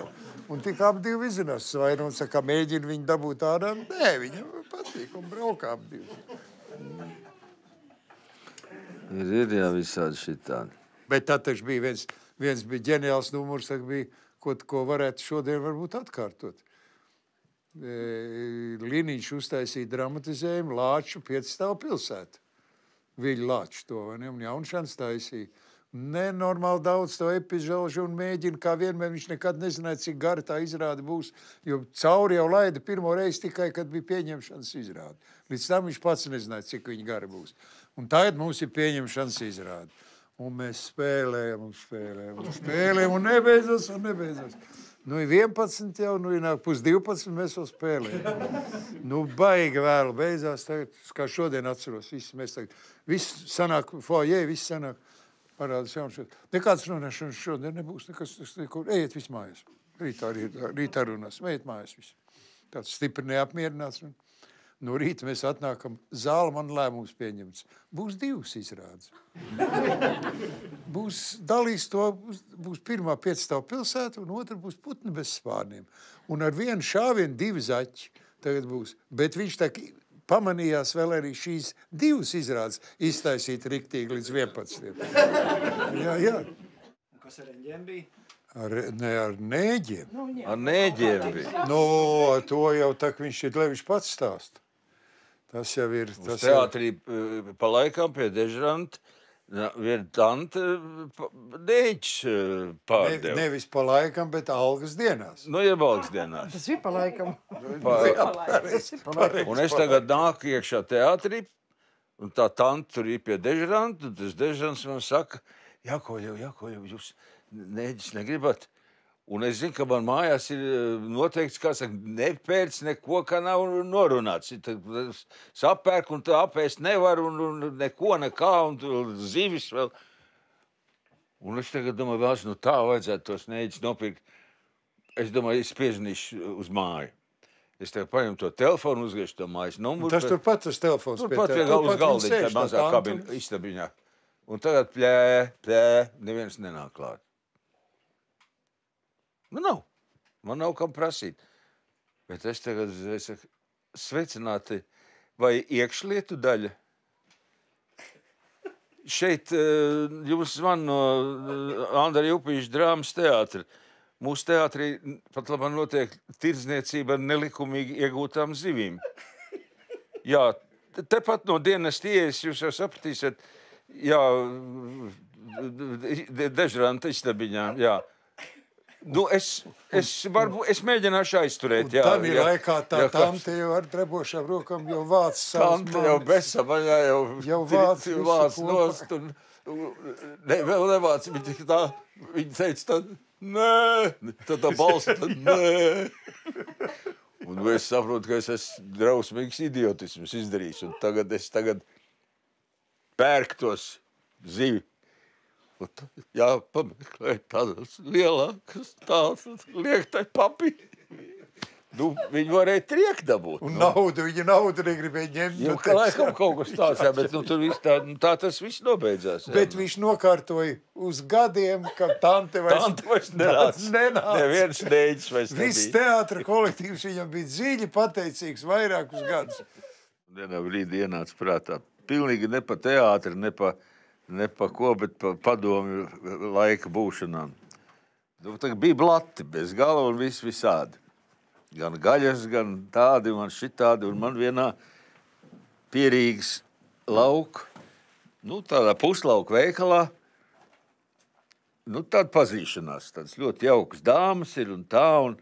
Un tik apdivi izzinās svainu un saka, mēģina viņu dabūt ārā. Nē, viņam patīk un braukā apdivi. Ir jā, visādi šitādi. Bet tā taču bija viens bija ģeniāls numurs, bija, ko varētu šodien varbūt atkārtot. Liniņš uztaisīja dramatizējumu Lāču 5-stāvu pilsētu. Viļu Lāču to, vai ne? Un Jaunšans taisīja. Nenormāli daudz to epizožu un mēģina, kā vienmēr viņš nekad nezināja, cik gara tā izrāde būs, jo cauri jau laida pirmo reizi tikai, kad bija pieņemšanas izrāde. Līdz tam viņš pats nezināja, cik viņa gara būs. Un tagad mums ir pieņemšanas izrāde. Un mēs spēlējam un nebeidzas. Ir 11 jau, ir nāk 11, mēs vēl spēlējam. Baigi vēl beidzās tagad, kā šodien atceros, viss sanāk, foajē, viss sanāk, parādās jaunšos. Nekāds runāšanas šodien nebūs, nekas, ejiet viss mājās. Rītā runās, ejiet mājās viss. Tāds stipri neapmierināts. No rīta mēs atnākam, zāle man lēmums pieņemts. Būs 2 izrādes. Būs dalīs to, būs pirmā 5-stāvu pilsēta un otra būs Putni bez spārniem. Un ar vienu šāvienu 2 zaķi tagad būs. Bet viņš tā pamanījās vēl arī šīs 2 izrādes iztaisīt riktīgi līdz 11. Jā. Kas ar eņģiem bija? Ar nēģiem. Ar nēģiem bija. Nu, to jau tā, ka viņš ir Levišs pats stāst. Tas jau ir... Uz teātrī pa laikam pie dežranta viena tante nēģis pārdeva. Nevis pa laikam, bet algas dienās. Nu, jeb algas dienās. Tas ir pa laikam. Un es tagad nāku iekšā teātrī, un tā tante tur ir pie dežranta, un tas dežrants man saka, Jakoļev, jūs nēģis negribat? Un es zinu, ka man mājās ir noteikts, kā saka, nepērc neko, kā nav norunāts. Sapērk un tā apēst nevar, un neko nekā, un zivis vēl. Un es tagad domāju, vēlas, nu tā vajadzētu tos nēģis nopirkt. Es domāju, es piezinīšu uz māju. Es tev paņemu to telefonu, uzgriežu to mājas numuru. Tas turpat tas telefons pie Turpat tev. uz galdiņa, tā mazā kabina istabiņā. Un tagad plē, neviens nenāk klāt. Nu, nav. Man nav kam prasīt. Bet es tagad saku, sveicināti, vai iekšlietu daļa? Šeit jums zvan no Andra Jupīša drāmas teātra. Mūsu teātrī pat labāk notiek tirdzniecība ar nelikumīgi iegūtām zivīm. Jā, tepat no dienas ieejas jūs jau sapratīsiet, jā, dežranta istabiņā, jā. Nu, es mēģināšu aizturēt, jā. Un tā laikā tā tante jau ar drebošām rokām jau vāc savas māmas. Tante jau besamaļā jau vāc nost un vēl nevāc. Viņa teica tā, nē, tad tā balsa, tad nē. Un es saprotu, ka es esmu drausmīgs idiotisms izdarījis. Un tagad es pērku tos zivi. Jā, pameklē tādas lielākas, tādas liektai papi. Nu, viņi varēja triekt dabūt. Un viņa naudu negribēja ņemt. Jau laikam kaut kas tāds, jā, bet tur tā tas viss nobeidzās. Jā. Bet viņš nokārtoja uz gadiem, ka tante vairs nenāca. Neviens nēģis vairs nebija. Viss teātra kolektīvs viņam bija dziļi pateicīgs vairākus gadus. Vienā brīdī ienāca prātā. Pilnīgi ne pa teātri, ne pa ko, bet pa padomju laika būšanām. Tagad bija blati bez gala un visādi. Gan gaļas, gan tādi, man šitādi, un man vienā Pierīgas lauka, nu tādā puslauka veikalā, nu tāda pazīšanās, tādas ļoti jaukas dāmas ir un tā, un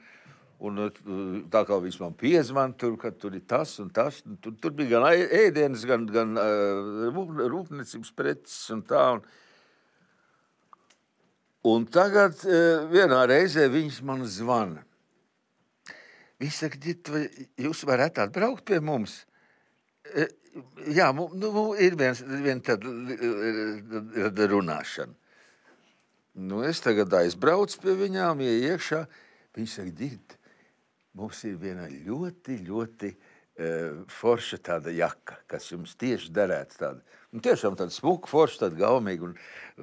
tā kā viss man piezvan tur, kad tur ir tas un tas, tur bija gan ēdienas, gan rūpniecības preces un tā. Un tagad vienā reizē viņš man zvana. Viņš saka, jūs varat atbraukt pie mums? Jā, ir viena tāda runāšana. Nu, es tagad aizbraucu pie viņām, iekšā. Viņš saka, Dird, mums ir viena ļoti, ļoti forša tāda jaka, kas jums tieši derētu tāda. Un tiešām tāda smuka, forša, tāda gaumīga, un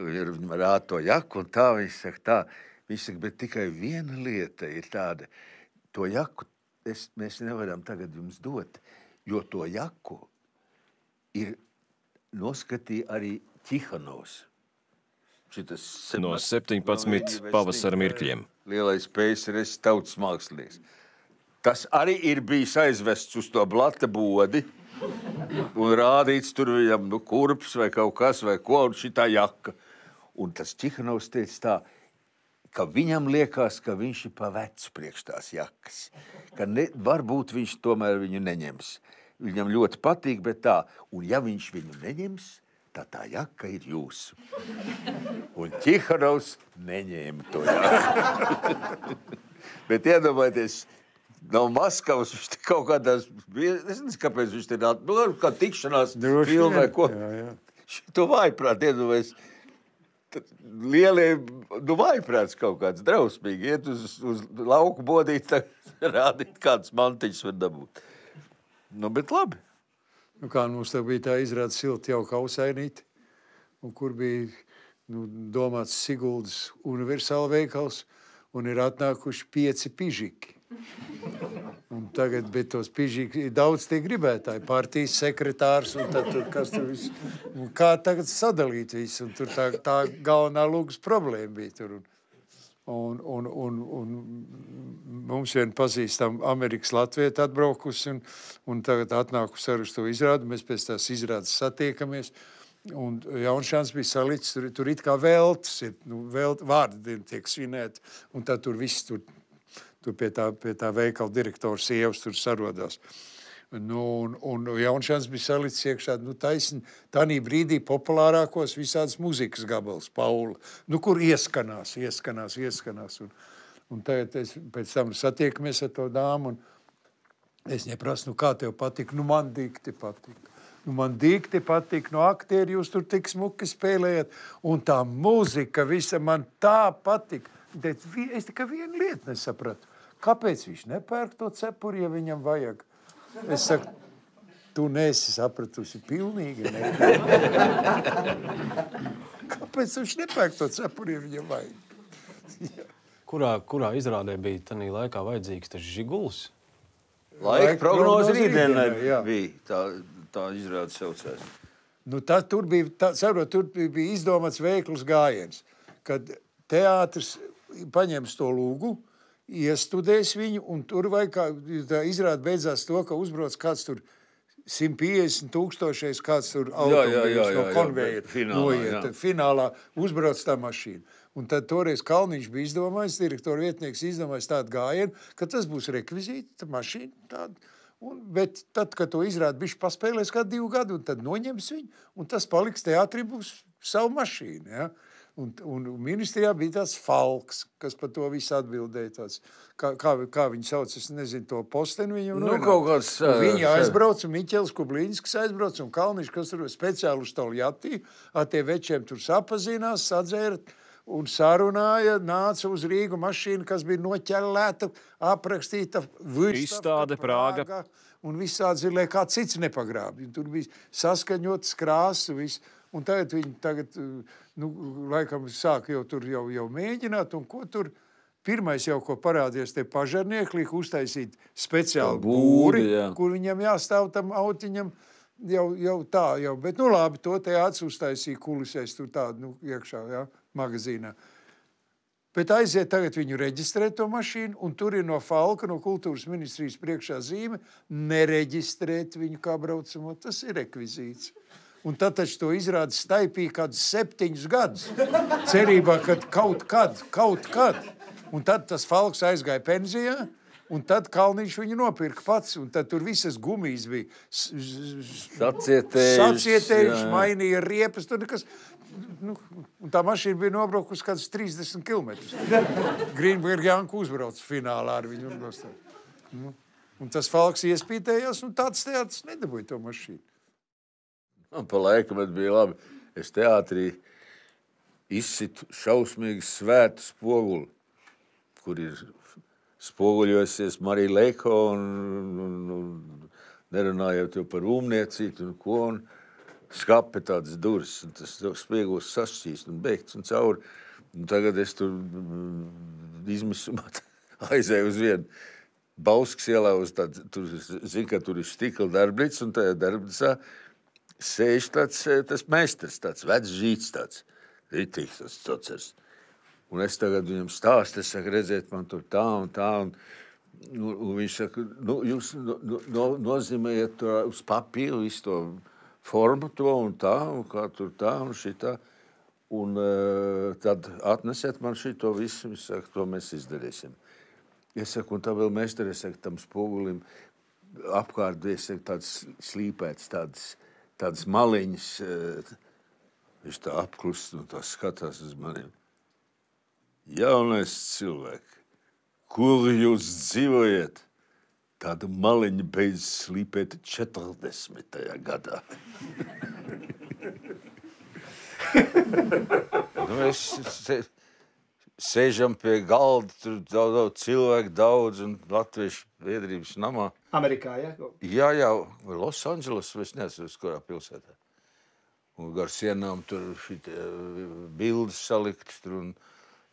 viņa rāda to jaku, un tā viņš saka tā. Viņš saka, bet tikai viena lieta ir tāda, to jaku mēs nevaram tagad jums dot, jo to jaku ir noskatīja arī Ķihanovs. No 17 pavasara mirkļiem. Lielais peisaris, tautas mākslinieks. Tas arī ir bijis aizvests uz to blata bodi un rādīts tur viņam kurps vai kaut kas vai ko, un šitā jaka. Un tas Ķihanovs teica tā, ka viņam liekas, ka viņš ir pa vecu priekš tās jakas. Ka varbūt viņš tomēr viņu neņems. Viņam ļoti patīk, bet tā. Un ja viņš viņu neņems, tad tā jaka ir jūsu. Un Ķihanovs neņēma to jaku. Bet iedomājieties, no Maskavas viņš te kaut kādās, es nezinu, kāpēc viņš te nāca, kā tikšanās filmē, ko. To vājprāt, iedomājies. Lielie, vājprāts kaut kāds drausmīgi, iet uz lauku bodīt, rādīt kādas mantiņas var dabūt. Nu, bet labi. Nu, kā mums tā bija tā izrāda silti jau kausainīti, un kur bija domāts Siguldas universāla veikals, un ir atnākuši 5 pižiki. Un tagad bija tos pižīgi daudz tie gribētāji, partijas sekretārs, un tad tur, kas tur viss, un kā tagad sadalīt visu, un tur tā galvenā lūgas problēma bija tur. Un mums vien pazīstam Amerikas Latvieta atbraukusi, un tagad atnākusi ar uz to izrādi, mēs pēc tās izrādes satiekamies, un Jaunšāns bija salicis, tur it kā veltas ir, vārdi tiek svinēti, un tad tur viss tur pie tā veikala direktora sievas tur sarodās. Un Jaunšāns bija salicis iekšā, taisni, tādā brīdī populārākos visādas muzikas gabals, Paula, kur ieskanās. Un tagad pēc tam satiekamies ar to dāmu, un es neprasu, kā tev patīk, man dikti patīk. Man dikti patīk, aktieri jūs tur tik smuki spēlējat, un tā muzika visa man tā patīk. Es tikai vienu lietu nesapratu. Kāpēc viņš nepērk to cepuri, ja viņam vajag? Es saku, tu neesi sapratusi pilnīgi Kāpēc viņš nepērk to cepuri, ja viņam vajag? Kurā izrādē bija tanī laikā vajadzīgs tas Žiguls? Laika prognoze rītdienai bija, tā izrāde saucās. Tur bija izdomāts veikls gājiens, kad teātris paņems to lūgu, iestudēs viņu, un tur tā izrāde beidzās to, ka uzbrauc kāds tur 150 000, kāds tur automobīls no konvejeru noiet. Finālā uzbrauc tā mašīna. Un tad toreiz Kalniņš bija izdomājis, direktora vietnieks izdomājis tādu gājienu, ka tas būs rekvizīta mašīna tāda. Bet tad, kad to izrāda, bišķi paspēlēs kādu 2 gadu, un tad noņems viņu, un tas paliks teātrī būs savu mašīnu, ja? Un ministrijā bija tāds Falks, kas par to visu atbildēja tāds, kā viņi sauc, es nezinu, to posteni viņam kaut kāds... Viņi aizbrauc, un Miķels Kublīnskis aizbrauc, un Kalniņš, kas tur speciāli uz Toljatī, ar tie večiem tur sapazinās, sadzēra un sarunāja, nāca uz Rīgu mašīnu, kas bija noķellēta, aprakstīta izstāde Prāga. Un visādi zilē, kā cits nepagrābi. Tur bija saskaņotas krāsas, viss. Un tagad laikam sāk jau tur jau mēģināt, un ko tur pirmais jau, ko parādies, tie pažarnieki liek uztaisīt speciāli būri, kur viņam jāstāv tam autiņam jau tā, bet labi, to teātris uztaisīja kulisēs tur tādu, iekšā, magazīnā. Bet aiziet tagad viņu reģistrēt to mašīnu, un tur ir no Falka, no kultūras ministrijas priekšā zīme, nereģistrēt viņu kā braucamo, tas ir rekvizīts. Un tad taču to izrādi staipīja kādus 7 gadus, cerībā, ka kaut kad. Un tad tas Falks aizgāja pensijā, un tad Kalniņš viņu nopirka pats, un tad tur visas gumijas bija sacietējuši, mainīja riepas, tur nekas, un tā mašīna bija nobraukusi kādus 30 kilometrus. Grīnberga Janku uzbrauc finālā ar viņu. Un tas Falks iespītējās, un tāds teātris nedabūja to mašīnu. Pa laikam bija labi. Es teātrī izsitu šausmīgi svētu spoguli, kur ir spoguļosies Marija Leiko un nerunājot jau par rūmniecību un ko, un skape tādas durvis, un tas spiegos sašķīst un beigts un cauri. Un tagad es tur izmisumā aizēju uz vienu Bauskas ielā, tur zinu, ka tur ir stikla darbnīca, un tajā darbnīcā sēž tas meistars, tāds vecs žīts, tāds ritīgs, tas cocers. Un es tagad viņam stāstu, es saku, redziet, man tur tā un tā, un viņš saka, jūs nozīmējiet to uz papīru, visu to formu to un kā tur tā un šitā, un tad atnesiet man šito visu, viņš saka, to mēs izdarīsim. Es saku, un tā vēl meistari, es saku, tam spogulim apkārt, es saku, tāds slīpēts, tādas maliņas, viņš tā apklust un tā skatās uz maniem. Jaunais cilvēki, kur jūs dzīvojat? Tāda maliņa beidz slīpēt 40. gadā. Mēs sēžam pie galda, tur daudz cilvēku, daudz, un Latviešu biedrības namā. Amerikā, ja? Jā, Losandželos, es neesmu uz kurā pilsētā. Un gar sienām tur bildes saliktas tur, un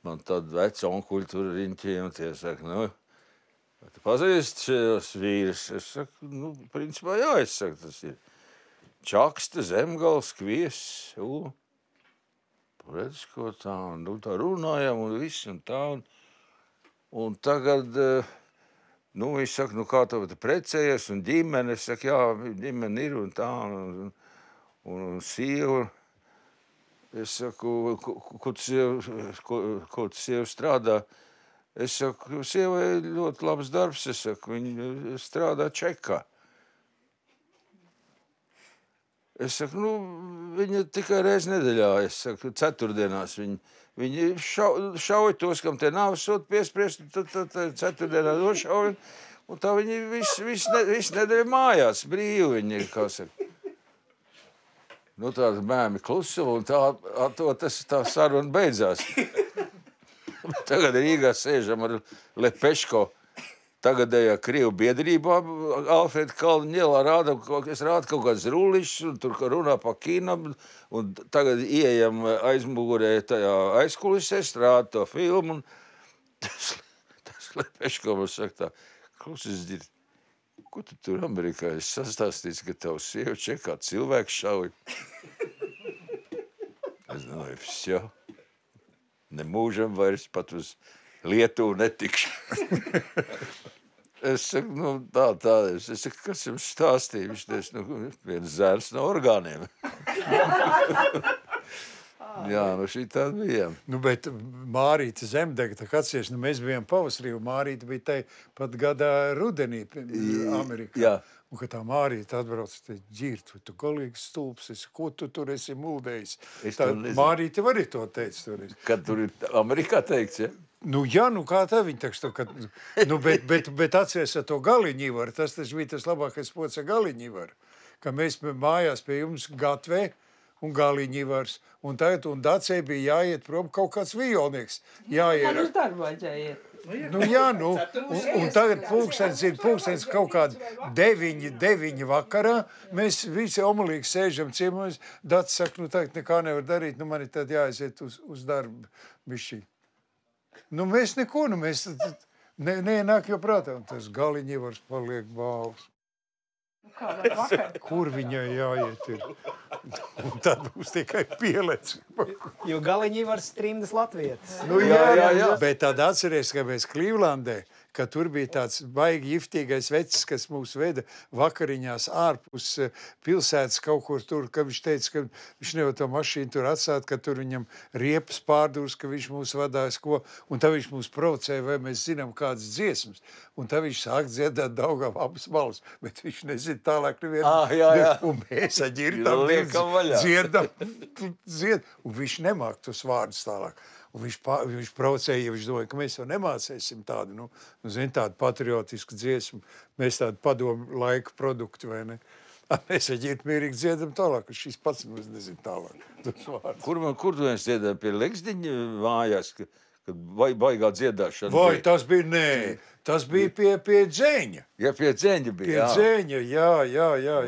man tāda veca onkuļi tur riņķi, un tie saka, Tu pazīsti šos vīrus? Es saku, nu, principā jā, es saku, tas ir Čakste, Zemgals, Kviesis, redz, ko tā, nu, tā runājam un viss un tā, un tagad, nu, viņš saka, nu, kā tev precējies un ģimene, es saku, jā, ģimene ir un tā, un sieva, es saku, ko tu sieva strādā? Es saku, sievai ļoti labs darbs, es saku, viņa strādā Čekā. Es saku, nu, viņa tikai reiz nedēļā, es saku, ceturtdienās viņi šauj tos, kam tie nāves sod piespriest, tad ceturtdienā došauj, un tā viņi visu nedēļu mājās, brīvi viņi, kā saka. Nu, tāda mēmi klusa, un tā saruna beidzās. Tagad Rīgā sēžam ar Lepeško, tagadējā Krievu biedrībā, Alfreda Kalniņa ielā es rādu kaut kāds rulišs, un tur runā pa kino, un tagad ieejam aizmugurē tajā aizkulisēs, rādu to filmu, un tas Lepeško mums saka tā, klausies, dzird, ko tu tur Amerikā esi sastāstīts, ka tev sieva Čekā cilvēks šauj? Es domāju, vsjo. Ne mūžam vairs pat uz Lietuvu netikšu. Es saku, nu, tā. Es saku, kas jums stāstīja? Viņš teica, nu, viens zēns no orgāniem. Jā, nu šī tāda bija. Nu, bet Mārīta Zemdega, tā kā atcies, nu, mēs bijām pavasarī, un Mārīta bija tai pat gadā rudenī Amerikā. Jā. Un, kad tā Mārīta atbrauc, te ģirt, tu galīgi stulps, ko tu tur esi muldējis? Mārīta arī to teica toreiz. Kad tur ir Amerikā teikts, ja? Nu, jā, nu kā tā viņa tekstu, kad, nu, bet atceries ar to galiņivaru, tas bija tas labākais pods ar galiņivaru, ka mēs mājās pie jums gatvē un galiņivars, un tagad, un Dacei bija jāiet prom kaut kāds violnieks, jāiet. Man uz darbu vajadzēja iet. Nu, jā, nu, un tagad pulkstenis kaut kādi 9 vakarā, mēs visi omulīgi sēžam ciemos, Dats saka, nu, tagad nekā nevar darīt, nu, man ir tad jāaiziet uz darbu bišķī. Nu, mēs neko, nu, mēs neienāk jau prātā, un tas galiņivars paliek bāls. Kur viņai jāiet ir? Un tad mums tikai pielec. Jo galiņi var strimdas latvietas. Nu, jā. Bet tad atceries, ka mēs Klīvlandē, ka tur bija tāds baigi jiftīgais vecis, kas mūs veda vakariņās ārpus pilsētas kaut kur tur, ka viņš teica, ka viņš nevar to mašīnu tur atstāt, ka tur viņam riepas pārdūrs, ka viņš mūs vadājas ko, un tad viņš mūs provocēja, vai mēs zinām kādas dziesmas. Un tad viņš sāk dziedāt Daugava abas balvas, bet viņš nezina tālāk nevienu. Jā. Un mēs aģirtam, dzied, un viņš nemāk tos vārdus tālāk. Un viņš provocēja, viņš domāja, ka mēs jau nemācēsim tādu, nu zin, tādu patriotisku dziesmu, mēs tādu padomu laika produktu, vai ne? Mēs aģirt mierīgi dziedam tālāk, ka šis pats mums nezin tālāk. Kur tu mēs dziedām pie Leksdiņa mājās, kad baigā dziedāšana? Vai, tas bija, tas bija pie Dzeņa. Jā, pie Dzeņa bija, Pie Dzeņa, jā.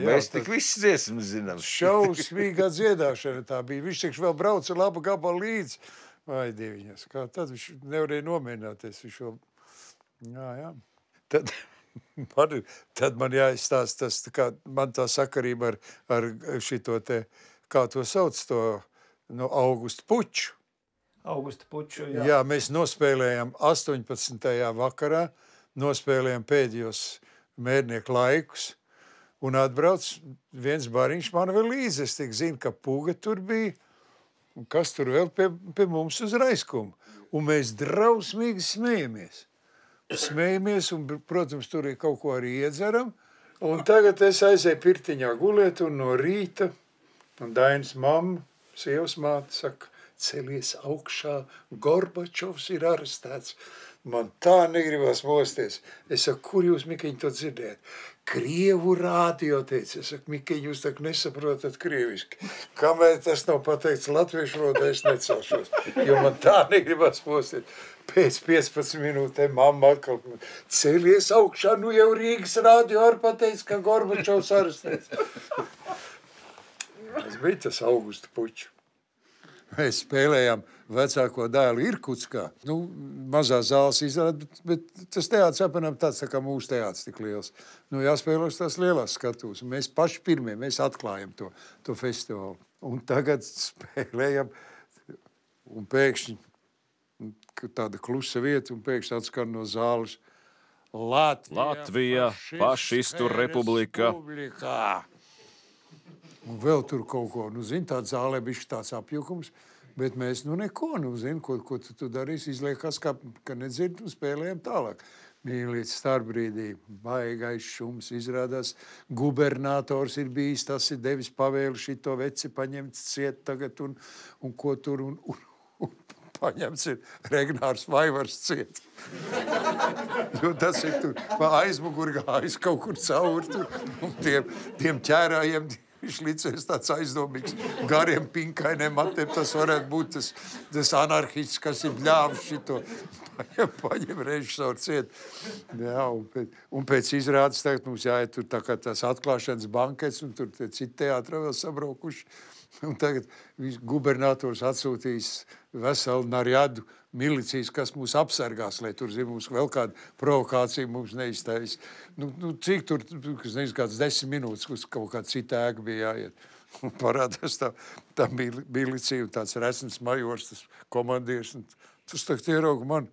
Mēs tik visas dziesmas zinām. Šausmīgā dziedāšana tā bija. Viņš tikš vēl brauca labu gabalu līdzi. Vai dieviņas, kā tad viņš nevarēja nomierināties. Jā. Tad man jāizstāst tas, kā man tā sakarība ar šito te, kā to sauc, to no Augusta Puču. Augusta Puču, jā. Jā, mēs nospēlējām 18. vakarā, nospēlējām pēdējos mērnieku laikus, un atbrauc viens bariņš man vēl līdzi. Es tik zinu, ka Puga tur bija, un kas tur vēl pie mums uz Raiskumu. Un mēs drausmīgi smējamies, un, protams, tur ir kaut ko arī iedzeram. Un tagad es aizēju pirtiņā gulēt, un no rīta, un Dainas mamma, sievas māte, saka, celies augšā, Gorbačovs ir arestēts. Man tā negribas mosties. Es saku, kur jūs, Mikiņ, to dzirdējat? Krievu rādio teica. Es saku, Mikiņ, jūs tak nesaprotat krieviski. Kamēr tas nav pateikts latviešu valodā, es necelšos. Jo man tā negribas mosties. Pēc 15 minūtēm mamma atkal celies augšā, nu jau Rīgas rādio arī pateica, ka Gorbačovs arestēts. Tas bija tas Augusta Puču. mēs spēlējām vecāko dēlu Irkutskā. Nu, mazā zāles izrāda, bet tas teātris apmēram tāds tā kā mūsu teātris tik liels. Nu, jāspēlos tās lielās skatūs. Un mēs paši pirmie, mēs atklājam to festivālu. Un tagad spēlējam, un pēkšņi tāda klusa vieta, un pēkšņi atskan no zāles Latvija, fašistu republika. Un vēl tur kaut ko, nu, zini, tāds zālē bišķi tāds apjukums, bet mēs, nu, neko, nu, zini, ko tu darīsi, izliekās, ka nedzird, un spēlējam tālāk. Mīlīts starpbrīdī, baigais šums, izrādās, gubernators ir bijis, tas ir devis pavēlu šito veci paņemt ciet tagad, un ko tur, un paņemts ir Regnārs Vaivars ciet. Jo tas ir tur pa aizmuguri gājis kaut kur cauri tur, un tiem ķērājiem šlicies tāds aizdomīgs, gariem pinkainiem matiem, tas varētu būt tas anarhists, kas ir bļāvis šito, paņem režisoru ciet. Jā, un pēc izrādes tagad mums jāiet tur tā kā tās atklāšanas bankets, un tur citi teātri vēl sabraukuši. Un tagad gubernators atsūtīs veselu narjadu milicijas, kas mūs apsargās, lai tur, zin, mums vēl kāda provokācija mums neiztais. Nu, cik tur, kas nezinu, kāds 10 minūtes, uz kaut kāda cita ēka bija jāiet. Un parādās tā milicija un tāds resns majors, tas komandieris, un tas tagad ierauga man.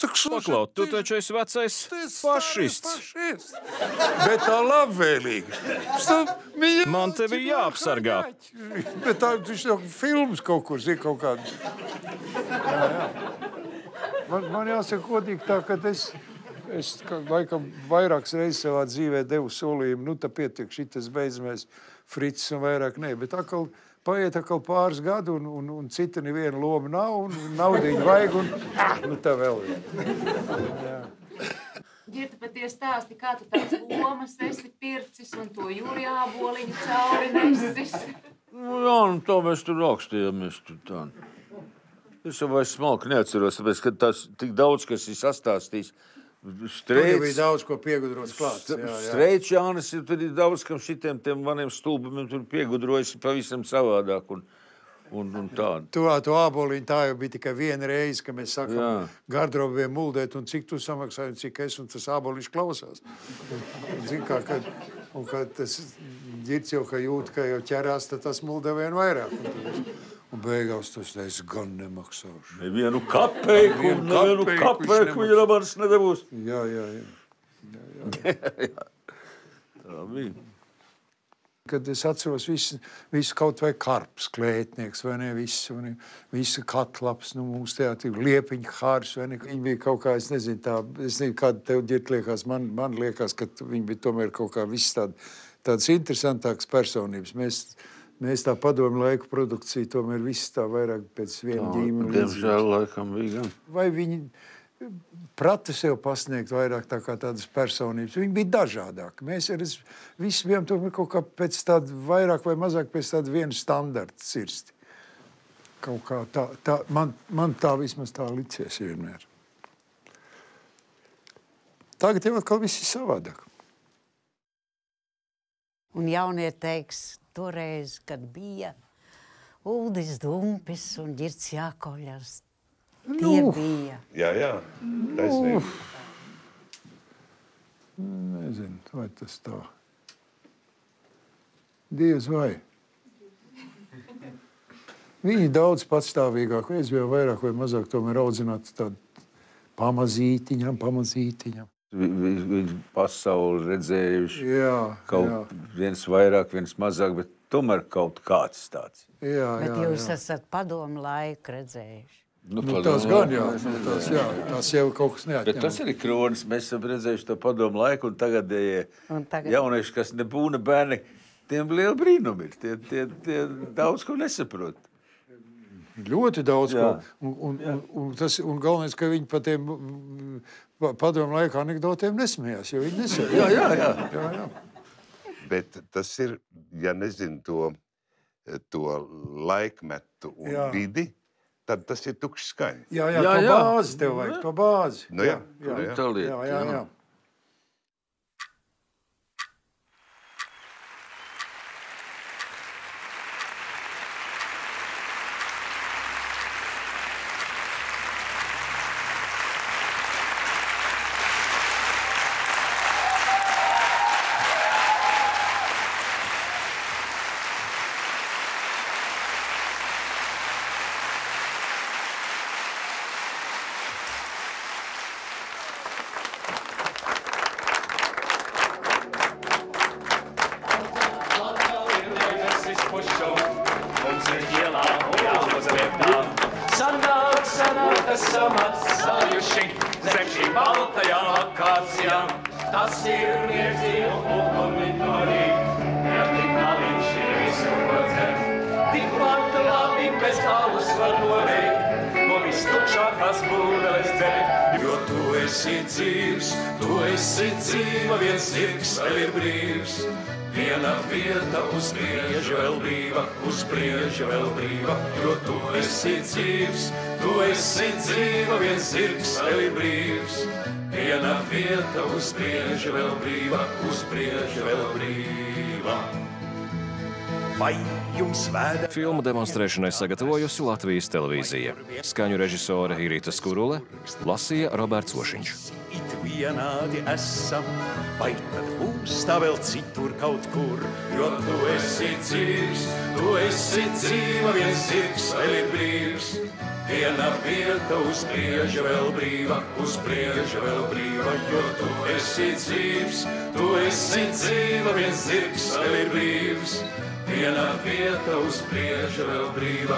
Paklau, tu taču esi vecais fašists. Bet tā labvēlīgi. Man tevi jāapsargā. Bet tā, viņš jau filmas kaut kur, zina, kaut kādu. Jā. Man jāsaka godīgi tā, ka es laikam vairākas reizes savā dzīvē devu solījumu, nu, tā pietiek, šitas beidzamais fricis un vairāk ne, bet paiet pāris gadu, un cita neviena loma nav, un naudiņu vajag, un nu tā vēl ir. Girta, pat tie stāsti, kā tu tās lomas esi pircis un to Jūri Āboliņu cauri nesis. Jā, un tā mēs tur rakstījāmies tur tā. Es jau vairs smalki neatceros, tāpēc, ka tas tik daudz, kas ir sastāstījis. Tur jau bija daudz, ko piegudrots klāts. Streičs Jānis, tur ir daudz, kam šitiem tiem maniem stulbumiem tur piegudrojas pavisam savādāk un tādu. To Āboliņu tā jau bija tikai viena reize, ka mēs sakam gardrobiem muldēt, un cik tu samaksāji, un cik es, un tas Āboliņš klausās. Zin kā, kad tas ģirds jau, ka jūt, ka jau ķerās, tad tas muldē vien vairāk. Un beigās tas es gan nemaksāšu. Nevienu kapeiku viņa no manis nedabūs. Jā. Tā bija. Kad es atceros visu kaut vai karps, klētnieks, vai ne, visu katlaps, nu, mūsu teātri, Liepiņa Hārs, vai ne, viņi bija kaut kā, es nezinu, kāda tev ģirt liekas, man liekas, ka viņi bija tomēr kaut kā viss tādas interesantākas personības. Mēs tā padomu laiku produkciju tomēr viss tā vairāk pēc viena ģīmena līdzības. Diemžēl laikam bija gan. Vai viņi prata sev pasniegt vairāk tā kā tādas personības? Viņi bija dažādāki. Mēs visi bijām tomēr kaut kā pēc tāda vairāk vai mazāk pēc tāda viena standarta cirsti. Kaut kā tā man tā vismaz tā licies vienmēr. Tagad jau atkal viss ir savādāk. Un jaunie teiks, toreiz, kad bija Uldis Dumpis un Ģirds Jākovļevs, tie bija. Jā, taisnība. Nezinu, vai tas tā. Dievs vai. Viņi daudz patstāvīgāk, es biju vairāk vai mazāk tomēr audzināti tādu pamazītiņam. Viņi pasauli redzējuši, viens vairāk, viens mazāk, bet tomēr kaut kāds tāds. Bet jūs esat padomu laiku redzējuši. Tas gan, tas jau kaut kas neatņem. Bet tas arī kronis, mēs esam redzējuši to padomu laiku, un tagad jaunieši, kas nebūna bērni, tiem liela brīnumi ir, tie daudz ko nesaprot. Ļoti daudz ko. Un galvenais, ka viņi pa tiem padomu laika anekdotiem nesmējās, jo viņi nesmējās. Jā. Bet tas ir, ja nezinu to laikmetu un vidi, tad tas ir tukšs skaņa. Jā, to bāzi tev vajag, to bāzi. Nu jā. Jā. ielā un jāuz lietām. Sanāk, tas samaksājuši zem šīm baltajām akācijām. Tas ir mierdzību monitorīgi, ja tik naliņš ir visu procent. Tik labi bez alus var noveikt, no vistukšākās būdeles dzert. Jo tu esi dzīva, viens zirgs vēl ir brīvs. Viena vieta uz prieža vēl brīva, jo tu esi dzīva, viens zirgs vēl ir brīvs. Viena vieta uz prieža vēl brīva. Vai jums vēda? Filmu demonstrēšanai sagatavojusi Latvijas televīzija. Skaņu režisore Irita Skurule, lasīja Roberts Ošiņš. It vienādi esam, vai tad būs tā vēl citur kaut kur? Jo tu esi dzīva, viens zirgs vēl ir brīvs. Viena vieta uz prieža vēl brīva, jo tu esi dzīva, viens zirgs vēl ir brīvs. Viena vieta uz prieža vēl brīva,